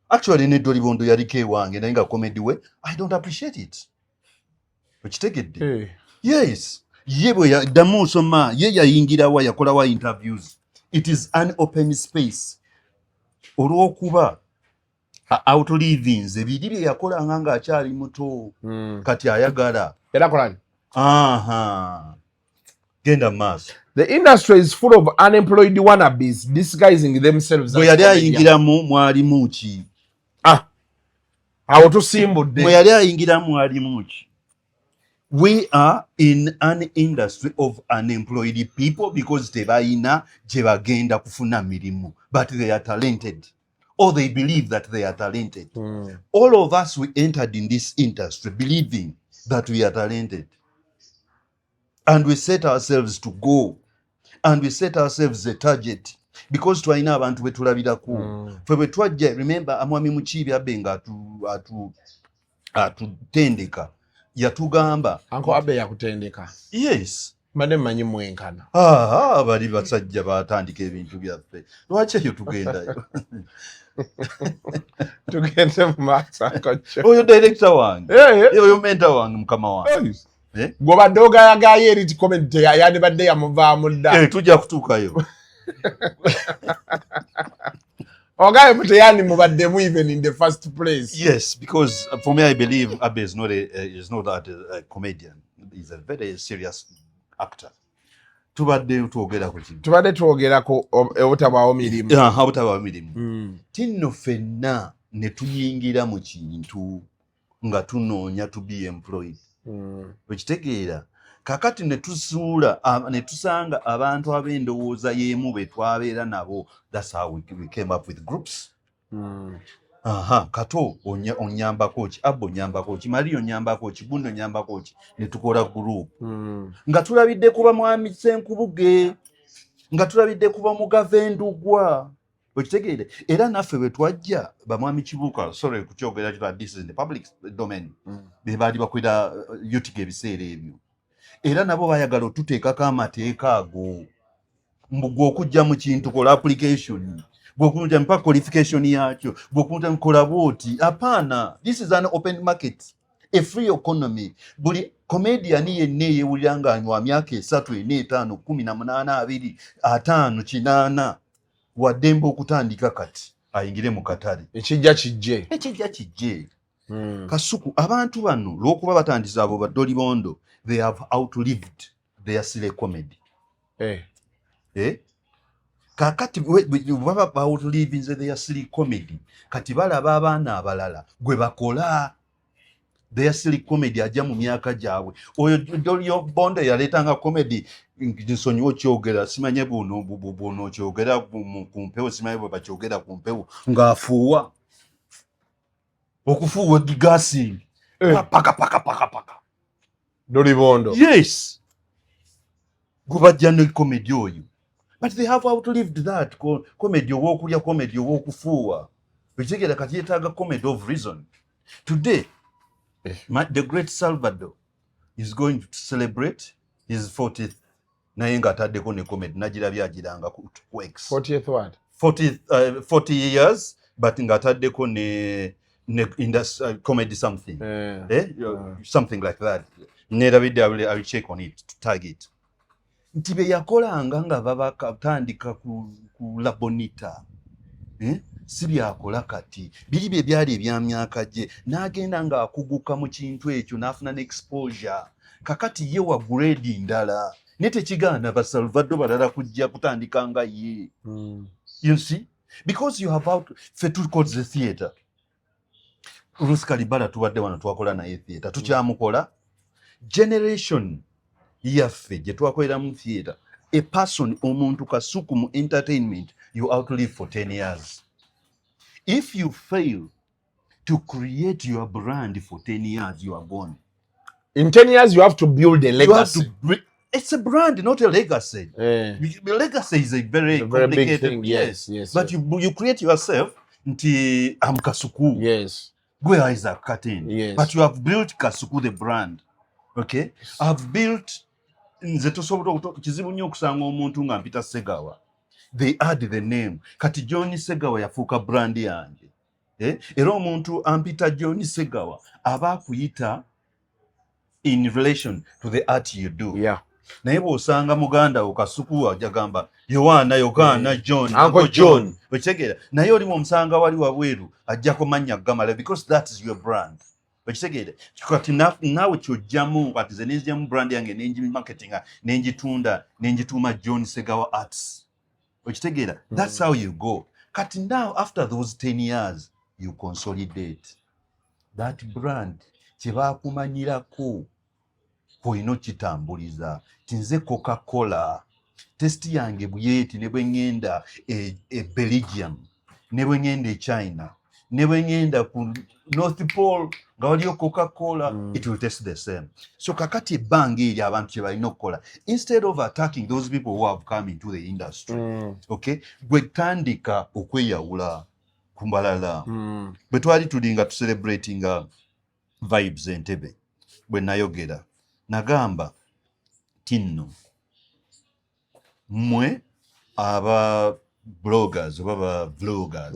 Actually ne Doribondo yaliko ewange naye nga comedy we I don't appreciate it. Ukitegedde? Yes. Ye bwe yaddamu osoma ye yayingirawa yakolawa interviews. It is an open space. Olw'okuba outlivings ebiri bye yakolanga nga akyali muto kati ayagala. Era kolani? Genda maaso. The industry is full of unemployed wannabes disguising themselves as yali ayingiramu mwalimu ki? Awo tusimbudde. Bwe yali ayingiramu mwalimu ki? We are in an industry of unemployed people because tebalina gye bagenda kufuna mirimu, but they are talented. Or they believe that they are talented. All of us, we entered in this industry believing that we are talented. And we set ourselves to go. And we set ourselves a target. Because twaina abantu betulabirako. Fwe bwe twajja, remember, Amwami Mukiibi Abe nga atutendeka. Yatugamba. Uncle Abe yakutendeka. Yes. Mane mmanyi mwenkana. Bali basajja batandika ebintu byaffe. Lwaki eyo tugendayo? Tugende mu maaso akacyo. Oyo director wange. Oyo mentor wange mukama wange. Gobadde ogayagaye eri comedy yani badde yamuvaamu dda. Tujja kutuukayo. Ogaye muteyani mubaddemu even in the first place. Yes, because for me I believe Abe is not a comedian. He's a very serious actor. Tubadde twogera ku obutabaawo mirimu. Obutabaawo mirimu. Tinno fenna ne tuyingira mu kintu nga tunoonya to be employed. Okitegeera kakati ne tusanga abantu ab'endowooza y'emu be twabeera nabo. That's how we came up with groups. Kato onyambako ki, Abbo onyambako ki, Mario onyambako ki, Buno onyambako ki, ne tukola group. Nga tulabidde kuba Mwami Ssenkubuge, nga tulabidde kuba Mugave Ndugwa. Okitegeere era naffe bwe twajja bamwami Kibuuka, sorry kukyogera kiba this is in the public domain. Be baali bakwera yotiga ebiseera ebyo. Era nabo bayagala otuteekako amateeka ago. Mbugwe okujja mu kintu kola application. Bwokunja mpa qualification yakyo. Bwokunja mkola bwoti. Hapana. This is an open market. A free economy. Buli comedian yenna yeewulira ng'anywa myaka 3, 4, 5, 18, 20, 5, 8 waddembe okutandika kati ayingire mu katale. Ekijja kijje. Kasuku abantu bano lw'okuba batandisa abo Doribondo, they have outlived their silly comedy. Kakati baba outliving their silly comedy. Kati balaba abaana abalala gwe bakola their silly comedy ajja mu myaka gyabwe. Oyo Doribondo yaletanga comedy nsonyiwo kyogera simanye buno kyogera ku mpewo simanye bwe bakyogera ku mpewo ng'afuuwa. okufuwa gassing paka Dolibondo. yes gubajja ne comedy oyo but they have outlived that comedy owokulya comedy owokufuwa bitegera kati yetaaga comedy of reason today the great Salvador is going to celebrate his 40th naye nga ataddeko ne comedy nagirabya agiranga ku X 40th what 40 years but nga ataddeko ne comedy something something like that nerabidde I will check on it to tag it nti be yakolanga nga baba katandika ku La Bonita si byakola kati biri bye byali ebyamyaka gye n'agenda nga akuguka mu kintu ekyo n'afuna n'exposure kakati ye wa grade ndala ne tekigaana ba Salvador balala kujja kutandika nga ye you see because you have out fetu codes the theater Ruth Kalibala tuwadde wano twakola naye theater tukyamukola generation yaffe gye twakolera mu theater a person omuntu Kasuku mu entertainment you outlive for 10 years if you fail to create your brand for 10 years you are gone in 10 years you have to build a legacy. It's a brand, not a legacy. Legacy is a very complicated big thing. Yes. But you create yourself nti I'm Kasuku. Yes. Where is that cutting? Yes. But you have built Kasuku the brand. Okay? I've built nze tosobola kizibu nnyo okusanga omuntu nga mpita Segawa. They add the name. Kati Jon Segawa yafuuka brand yange. Era omuntu ampita Jon Segawa aba akuyita in relation to the art you do. Yeah. Naye bw'osanga muganda wo Kasuku ajagamba Yohana John Uncle John okitegeera naye olimu omusanga wali wabweru ajjako mannya gamala because that is your brand okitegeera kati naawe kyojjamu kati ze nenzijamu brand yange nenji marketinga nenjituuma Jon Segawa Arts okitegeera that's how you go kati now after those 10 years you consolidate that brand kye baakumanyirako koino kitambuliza tinze Coca-Cola testi yange buyeti ne bwengenda Belgium ne bwengenda China ne bwengenda ku North Pole nga waliyo Coca-Cola it will taste the same so kakati bangi eri abantu kye balina okukola instead of attacking those people who have come into the industry okay gwe tandika okweyawula ku balala bwe twali tulinga tu celebrating vibes Entebbe bwe nayogera nagamba tinno mwe aba bloggers oba vloggers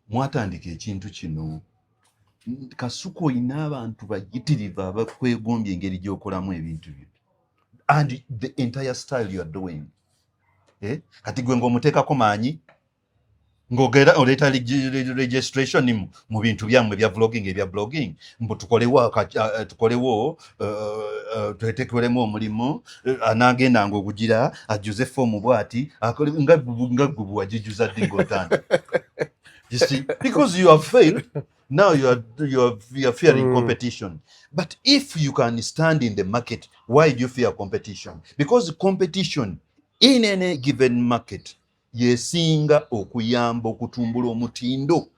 mwatandika ekintu kino Kasuku oyina abantu bayitirivu abakwegombye engeri gy'okolamu ebintu byo and the entire style you are doing kati gwe ng'omuteekako maanyi ngogera oleeta registration mu bintu byammwe bya vlogging ebya blogging mbu tukolewo twetekeremu omulimu anaagenda ng'ogugira ajuze foomu bw'ati nga ggubu wagijuza ddi ng'otanda you see because you have failed now you are fearing competition but if you can stand in the market why do you fear competition because competition in any given market yesinga okuyamba okutumbula omutindo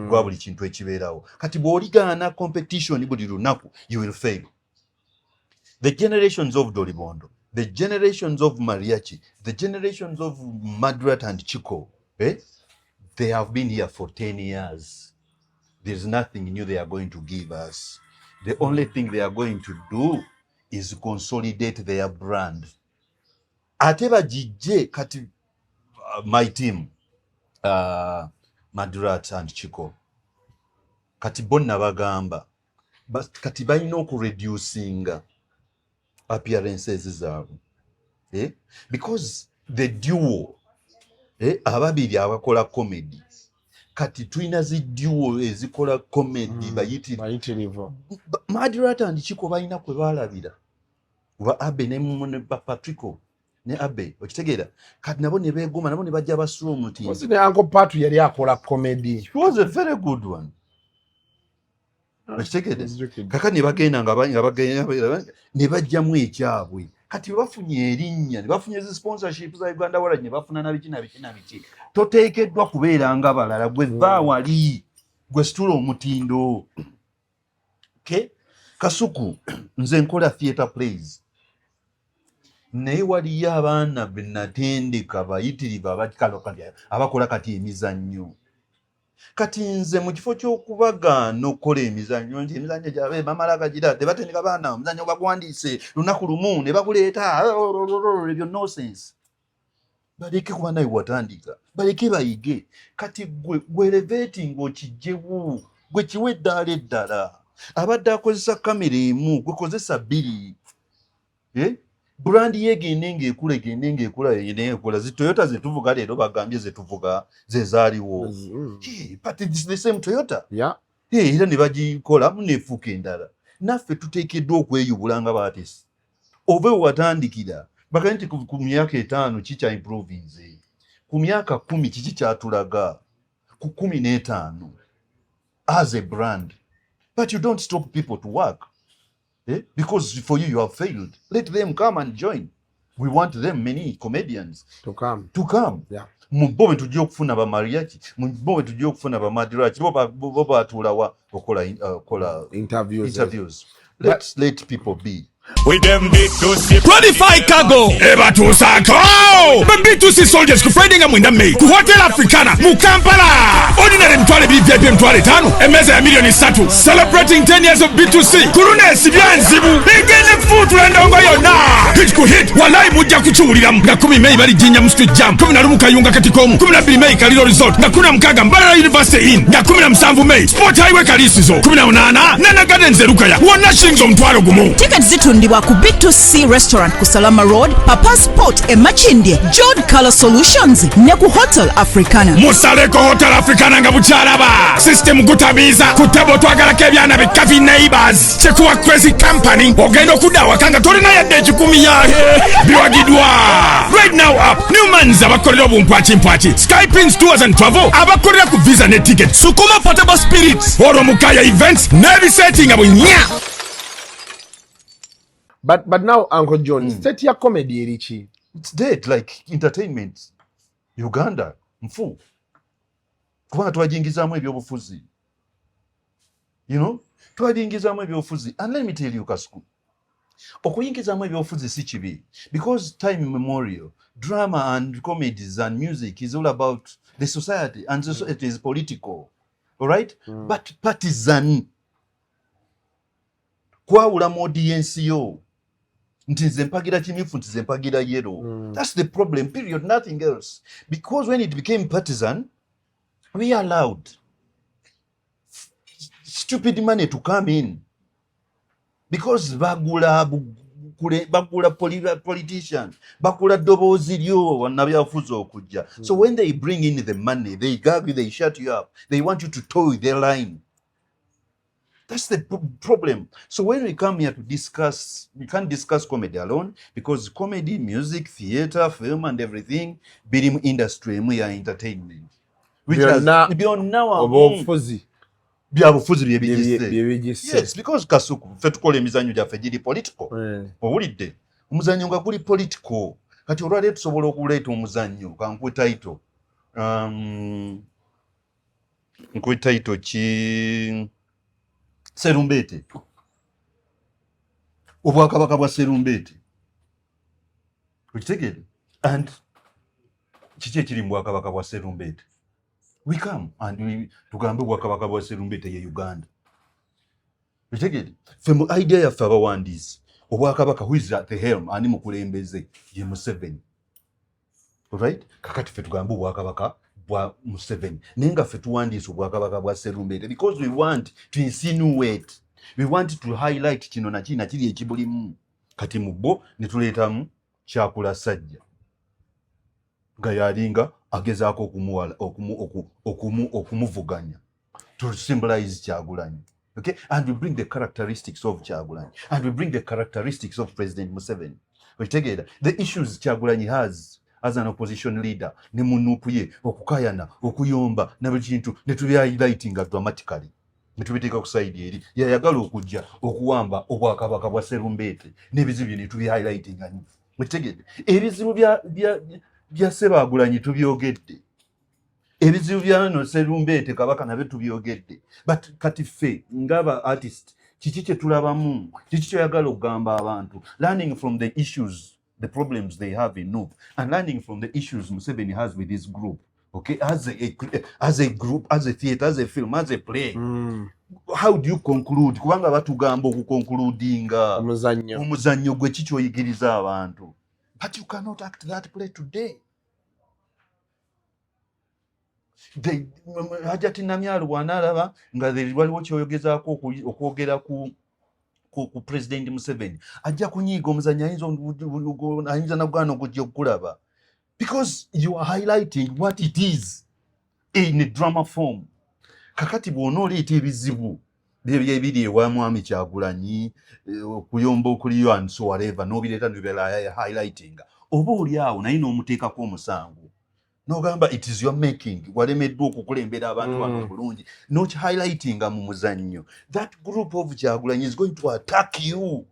gwa buli kintu ekibeerawo kati bw'oligaana competition buli lunaku you will fail the generations of Dolibondo the generations of Mariachi the generations of Madrat and Chico they have been here for 10 years there's nothing new they are going to give us the only thing they are going to do is consolidate their brand ate bagijje kati my team Madrat and Chico kati bonna bagamba kati balina okureducinga appearances zaabwe because the duo ababiri abakola comedy kati tulina zi duo ezikola comedy bayitirivu Madrat and Chico balina kwe balabira kuba Abe ne Patrico ne Abe okitegeera kati nabo ne beegoma nabo ne bajja basula omutindo was ne Uncle Patu yali akola comedy it was a very good one okitegeera kaka ne bagenda nga bagenda ne bajjamu ekyabwe kati bafunye erinnya ne bafunye zi sponsorship za Uganda Wala ne bafuna na biki toteekeddwa kubeera nga balala gwe vaa wali gwe situla omutindo. Okay? Kasuku nze nkola theatre plays. Naye waliyo abaana be natendeka bayitirivu abakola kati emizannyo. Kati nze mu kifo ky'okubagaana okukola emizannyo nti emizannyo gyabwe bamala gagira tebatendeka baana omuzannyo bagwandiise lunaku lumu ne baguleeta ebyo nonsense. Baleke kuba naye watandika baleke bayige. Kati gwe elevating okijjewo gwe kiwe eddaala eddala. Abadde akozesa kamera emu gwe kozesa bbiri. Brand yegende ng'ekula yeneekula zi Toyota ze tuvuga leero bagambye ze tuvuga ze zaaliwo. But it's the same Toyota. Era ne bagikola muneefuuka endala. Naffe tuteekeddwa okweyubula nga baatesi. Ove watandikira bakanye nti ku myaka 5 kikya improving nze. Ku myaka 10 kiki kyatulaga. Ku 15 as a brand. But you don't stop people to work. Because for you have failed. Let them come and join. We want them, many comedians, to come. Yeah. Mbobe tujja okufuna ba mariachi, mbobe tujja okufuna ba madirachi, boba atulawa okola interviews. Let's let people be. With them B2C 25 cargo eba tusako B2C soldiers ku Friday nga mwenda May ku Hotel Africana mu Kampala. Ordinary mtwale VIP mtwale 5 emeza ya milioni 3 celebrating 10 years of B2C kulunesi byanzibu bigene food randongo yona hit ku hit walai mujja kuchulira nga 10 May bali jinya mu street jam 11 kayunga katikomu 12 May kaliro resort nga 16 Mbarara University Inn nga 17 May Sport Highway Kalisizo 18 Nana Gardens Rukaya wona shinzo mtwalo gumu. Tickets zitundibwa ku B2C Restaurant ku Salama Road, Papa Sport Machindye, Jod Color Solutions ne ku Hotel Africana. Musaleko Hotel Africana nga bucharaba. System gutabiza kutabo twagala kebyana be Cafe Neighbors. Chekuwa Crazy Company ogendo kudawa kanga tolina yadde 10 yahe. Biwagidwa. Right now up. Newman's abakolera obumpwachi mpwachi. Skypins Tours and Travel abakolera ku visa ne ticket. Sukuma Portable Spirits. Oro Mukaya Events nebi setting abunya. But now, Uncle John, state ya comedy erichi. It's dead, like entertainment. Uganda, mfu. Kubanga twajingizamu ebyobufuzi. You know? Twajingizamu ebyobufuzi. And let me tell you, Kasuku. Okuyingizamu ebyobufuzi si kibi. Because time immemorial, drama and comedies and music is all about the society. And the society is political. Alright? But partisan. Kwawula mu audience yo. Ntize mpagira kimyufu ntize mpagira yellow. That's the problem, period, nothing else. Because when it became partisan, we allowed stupid money to come in. Because bagula politician, bagula dobozi lyo wanabyafuzo okujja. So when they bring in the money, they gag you, they shut you up. They want you to toe their line. That's the problem. So when we come here to discuss, we can't discuss comedy alone because comedy, music, theater, film and everything, film industry, we are entertainment. Which has beyond now. Yes, because Kasuku, fetukola emizannyo gyaffe giri political. Owulidde? Omuzannyo nga guli political. Kati olwaleero tusobola okuleeta omuzannyo kankuwe title. Nkuwe title ki Serumbete. Obwakabaka bwa Serumbete. Ukitegedde? And kiki ekiri mu bwakabaka bwa Serumbete? We come and tugambe obwakabaka bwa Serumbete ye Uganda. Ukitegedde? Ffe mu idea yaffe abawandiisi obwakabaka who is at the helm ani mukulembeze ye Museveni. Alright? Kakati ffe tugambe obwakabaka bwa Museveni. Nenga ffe tuwandiisa obwakabaka bwa Serumbete because we want to insinuate. We want to highlight kino na kina kiri ekibulimu. Kati mu bo ne tuleetamu Kyakula Sajja. Nga yalinga agezaako okumuvuganya. To symbolize Kyagulanyi. Okay? And we bring the characteristics of Kyagulanyi. And we bring the characteristics of President Museveni. Together, the issues Kyagulanyi has as an opposition leader, ne munupu ye, okukayana, okuyomba, na buli kintu, ne tubyalightinga dramatically. Ne tubiteeka ku side eri. Yayagala okujja okuwamba obwakabaka bwa Serumbete. N'ebizibu ne tubyahighlightinga. Mutegedde. Ebizibu bya Ssebagulanyi tubyogedde. ebizibu bya no Serumbete Kabaka nabe tubyogedde but kati ffe ngaba artist kiki kye tulabamu kiki kye yagala okugamba abantu learning from the issues the problems they have in Nup and learning from the issues Museveni has with his group, okay, as a group, as a theater, as a film, as a play. How do you conclude? Kubanga batugamba okuconcludinga omuzannyo gwe kiki oyigiriza abantu, but you cannot act that play today. Hajati Namyalo bwanalaba nga waliwo kyoyogezaako okwogera ku President Museveni ajja kunyiiga omuzannyo ayinza nagwana okujja okulaba because you are highlighting what it is in a drama form. Kakati bw'onooleeta ebizibu byebiri ewa Mwami Kyagulanyi okuyomba okuliyo and so whatever n'obireeta nibera highlighting oba oli awo naye n'omuteekako omusango n'ogamba it is your making walemeddwa okukulembera abantu bano bulungi n'okihighlightinga mu muzannyo, that group of Kyagulanyi is going to attack you.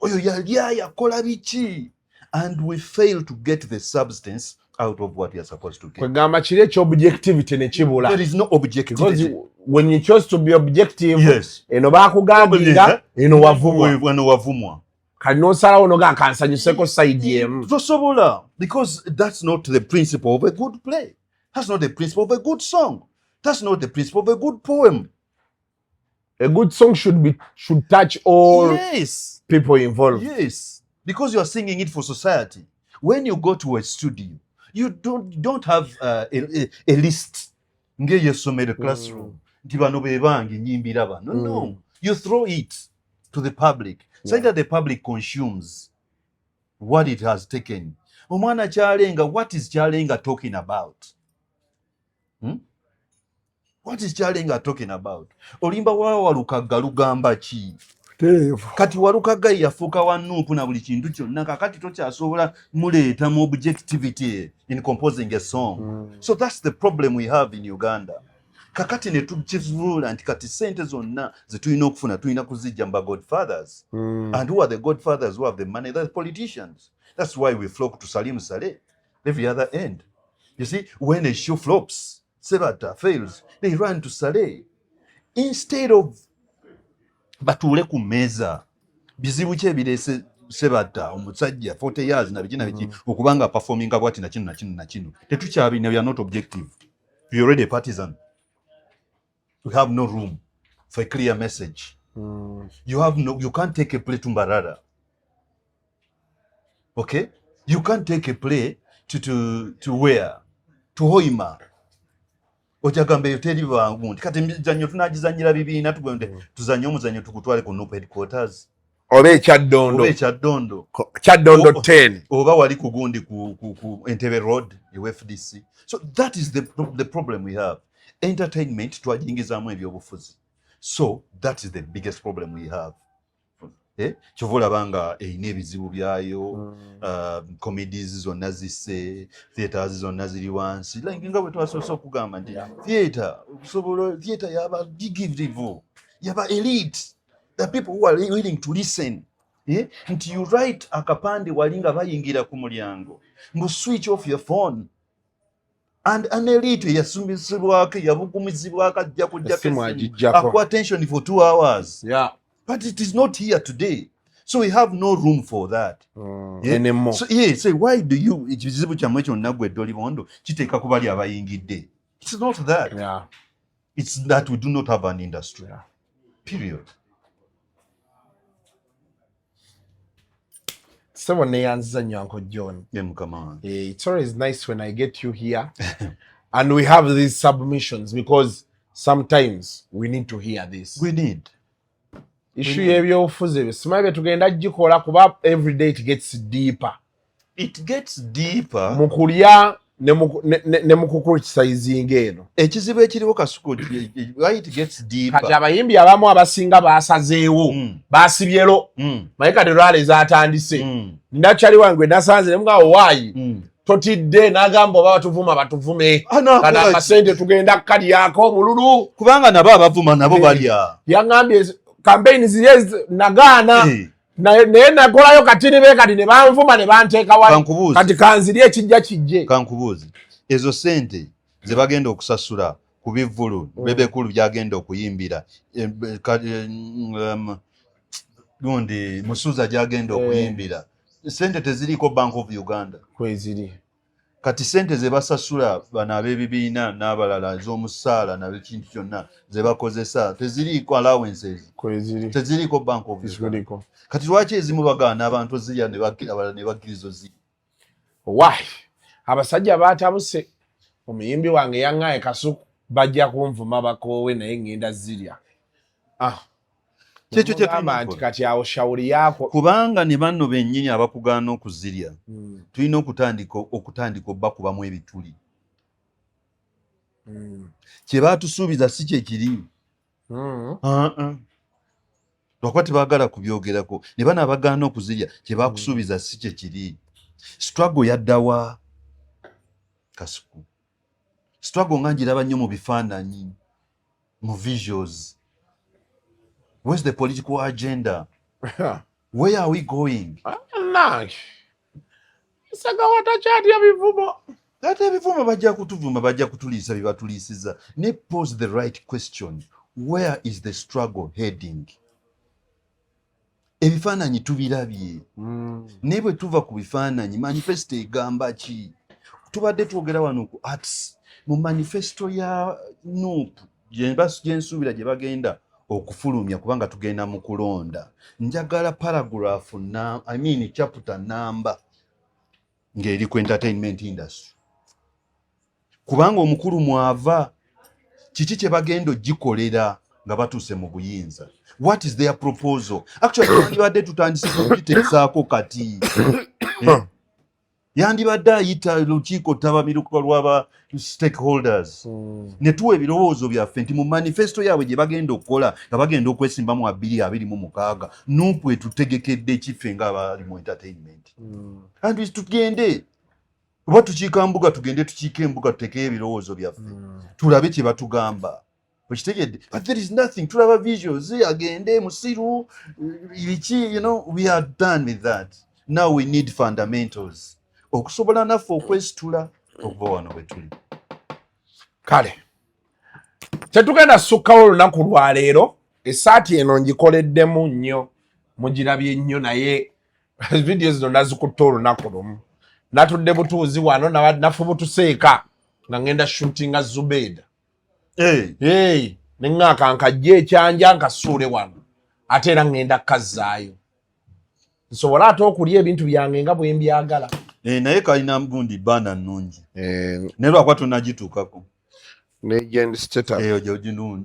Oyo yali yakola biki, and we fail to get the substance out of what you are supposed to get. Kwegamba kiri objectivity ne kibula. There is no objectivity. Because when you chose to be objective, yes, eno bakugambira eno wavumwa. Kano sala ono ga kansanyuseko side yemu. Tosobola, because that's not the principle of a good play. That's not the principle of a good song. That's not the principle of a good poem. A good song should touch all people involved. Yes, because you are singing it for society. When you go to a studio, you don't have a list. Nge yesomere classroom. Ndibano bebangi nyimbira bano. No, you throw it to the public. So that the public consumes what it has taken. Omwana Kyalenga, what is Kyalenga talking about? What is Kyalenga talking about? Olimba Walukaga lugamba ki? Kati Walukaga yafuuka wa Nuupu na buli kintu kyonna kakati tokyasobola muleeta mu objectivity in composing a song. So that's the problem we have in Uganda. Kakati ne tukizuula nti kati sente zonna ze tulina okufuna tulina kuzijja mba godfathers. And who are the godfathers who have the money? They're the politicians. That's why we flock to Salim Saleh every other end. You see, when a shoe flops, Sebata fails, they run to Saleh. Instead of batuule ku meza bizibu kye birese Sebata omusajja 40 years na bikina biki okubanga performing bwati na kino tetukyabina, we are not objective. We are already a partisan. We have no room for a clear message. You can't take a play to Mbarara. Okay? You can't take a play to where? To Hoima. Ochagambe yoteri bangu. Kati mizanyo tunagizanyira bibiina tugende tuzanyo muzanyo tukutwale ku Nup headquarters. Obe Kyaddondo 10. Oba wali kugundi ku Entebbe Road, UFDC. So that is the problem we have. Entertainment twajingizamu ebyobufuzi. So that is the biggest problem we have. Kyovola banga eyina ebizibu byayo, comedies zonna zisse, theaters zonna ziri wansi. Like nga bwe twasoose okugamba nti theater yaba bigirivu, yaba elite. The people who are willing to listen. Nti you write akapande walinga bayingira ku mulyango. Mu switch off your phone. And an elite yasumbisibwako yabugumizibwako ajja kujja akwa attention for 2 hours. Yeah. But it is not here today. So we have no room for that. Anymore. So say why do you ekizibu kyamwe kyonna gwe Dolly Bondo kiteeka ku bali abayingidde? It's not that. Yeah. It's that we do not have an industry. Yeah. Period. Someone neyanziza nnyo Uncle John. Yeah, come on. It's always nice when I get you here and we have these submissions because sometimes we need to hear this. We need. Issue y'ebyobufuzi ebyo simanyi tugenda gikola kuba every day it gets deeper. It gets deeper. Mu kulya ne mu kucriticizinga eno. Ekizibu ekiriwo Kasuku, why it gets deeper. Kati abayimbi abamu abasinga basazeewo basibyero naye kati lwale zaatandise ndakyali wange nasanze nemugamba waayi totidde n'agamba oba batuvume kana akasente tugenda kukalyako omululu kubanga nabo abavuma nabo balya. Yaŋŋambye campaign ziri nagaana naye nakolayo kati ne banvuma ne banteeka wali kati kanziri ekijja kijje. Kankubuuzi ezo sente ze bagenda okusasula ku bivvulu bebekulu byagenda okuyimbira gundi Musuza gyagenda okuyimbira sente teziriiko Bank of Uganda kweziri kati sente ze basasula bano ab'ebibiina n'abalala ez'omusaala n'ekintu kyonna ze bakozesa teziriiko allowances teziriiko Bank of Uganda kati lwaki ezimu bagaana abantu ozirya abalala ne bakkiriza ozirya why abasajja baatabuse omuyimbi wange yaŋŋaye Kasuku bajja kunvuma bakoowe naye ngenda zirya kyekyo kyetugamba nti kati awo shawuli yaako kubanga ne banno bennyini abakugaana okuzirya tulina okutandika obbakubamu ebituli kye baatusuubiza si kye kiri lwakuba tebaagala kubyogerako ne bano abagaana okuzirya kye baakusuubiza si kye kiri struggle yaddawa Kasuku struggle nga njiraba nnyo mu bifaananyi mu visuals. Where's the political agenda? Where are we going? Segawa takyatya bivumo. Ate ebivumo bajja kutuvuma bajja kutuliisa bye batuliisiza. Ne pose the right question. Where is the struggle heading? Ebifaananyi tubirabye. Ne bwe tuva ku bifaananyi manifesto egamba ki? Tubadde twogera wano ku arts. Mu manifesto ya NUP gyensuubira gye bagenda okufulumya kubanga tugenda mu kulonda njagala paragraph chapter number ng'eri ku entertainment industry kubanga omukulu mwava kiki kye bagenda ogikolera nga batuuse mu buyinza. What is their proposal? Actually yandibadde tutandise okukiteesaako kati yandibadde ayita lukiiko tabamiruka lw'aba stakeholders ne tuwa ebirowoozo byaffe nti mu manifesto yaabwe gye bagenda okukola nga bagenda okwesimbamu 2026 nupu etutegekedde ekiffe ng'abali mu entertainment andi tugende oba tukiika mbuga tugende tukiika embuga tutekeyo ebirowoozo byaffe tulabe kye batugamba okitegedde but there is nothing tulaba visuals agende musiru biki we are done with that. Now we need fundamentals okusobola naffe okwesitula okuva wano bwe tuli. Kale tetugenda sukkawo olunaku lwa leero essaati eno ngikoleddemu nnyo mugirabye nnyo naye vidiyo zino nazikutta olunaku lumu natudde butuuzi wano nafu butuseeka nga ngenda shootinga Zubeida neŋŋaaka nkajja ekyanja nkasuule wano ate era ngenda kazzaayo nsobola ate okulya ebintu byange nga bwe mbyagala. Naye kalina mbundi baana nnungi ne lwakuba tonagituukako legend status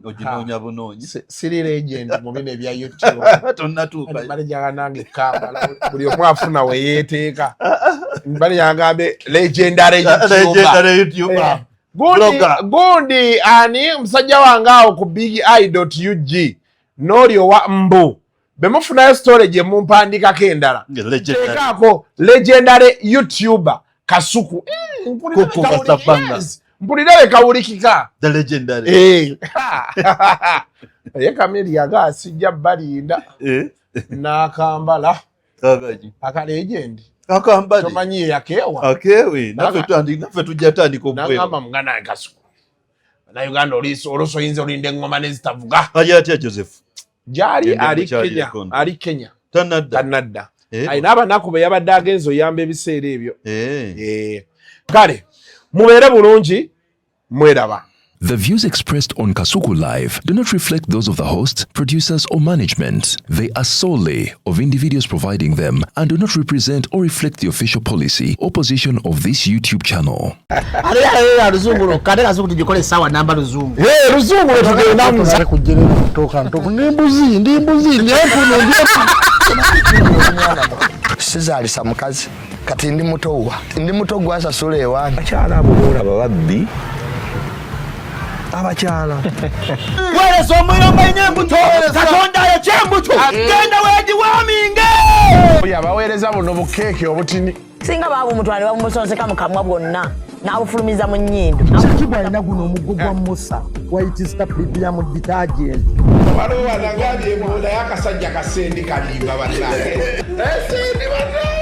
oginoonya bunoonyi siri legend mu bino ebya YouTube tonnatuuka balijanga nange Kampala buli omu afuna we yeeteeka balijanga legendary YouTuber gundi ani musajja wange awo ku bigi.ug n'olyo wa mbu bemufunayo story gye mumpandikako endala teekaako legendary YouTuber Kasuku mpulira we kawulikika the legendary ye kameri yaga asijja balinda n'akambala akalegendi akambali tomanyi yakewa akewe naffe tujja tandika obwewa n'agamba muganda Kasuku na Uganda oluusi oyinza olinde engoma nezitavuga ali atya Joseph gyali ali Kenya tanadda ayina abanaku be yabadde agenza oyamba ebiseera ebyo kale mubeere bulungi mweraba. The views expressed on Kasuku Live do not reflect those of the host, producers, or management. They are solely of individuals providing them and do not represent or reflect the official policy or position of this YouTube channel. Sizalisa mukazi kati ndi muto gwasasula ewange abakyala abo boolaba babbi abakyala weereza omuyomba enyembuto katonda yekyembuto genda weegiwaaminge yabaweereza buno bukeeke obutini singa baabumutwale bamusonseka mu kamwa bwonna n'abufulumiza mu nnyindo kibwa alina guno omuggo gwa musa wayitista premium detergent waliwo wanagambye embuula y'akasajja kasendi kalimba bannange esendi bannange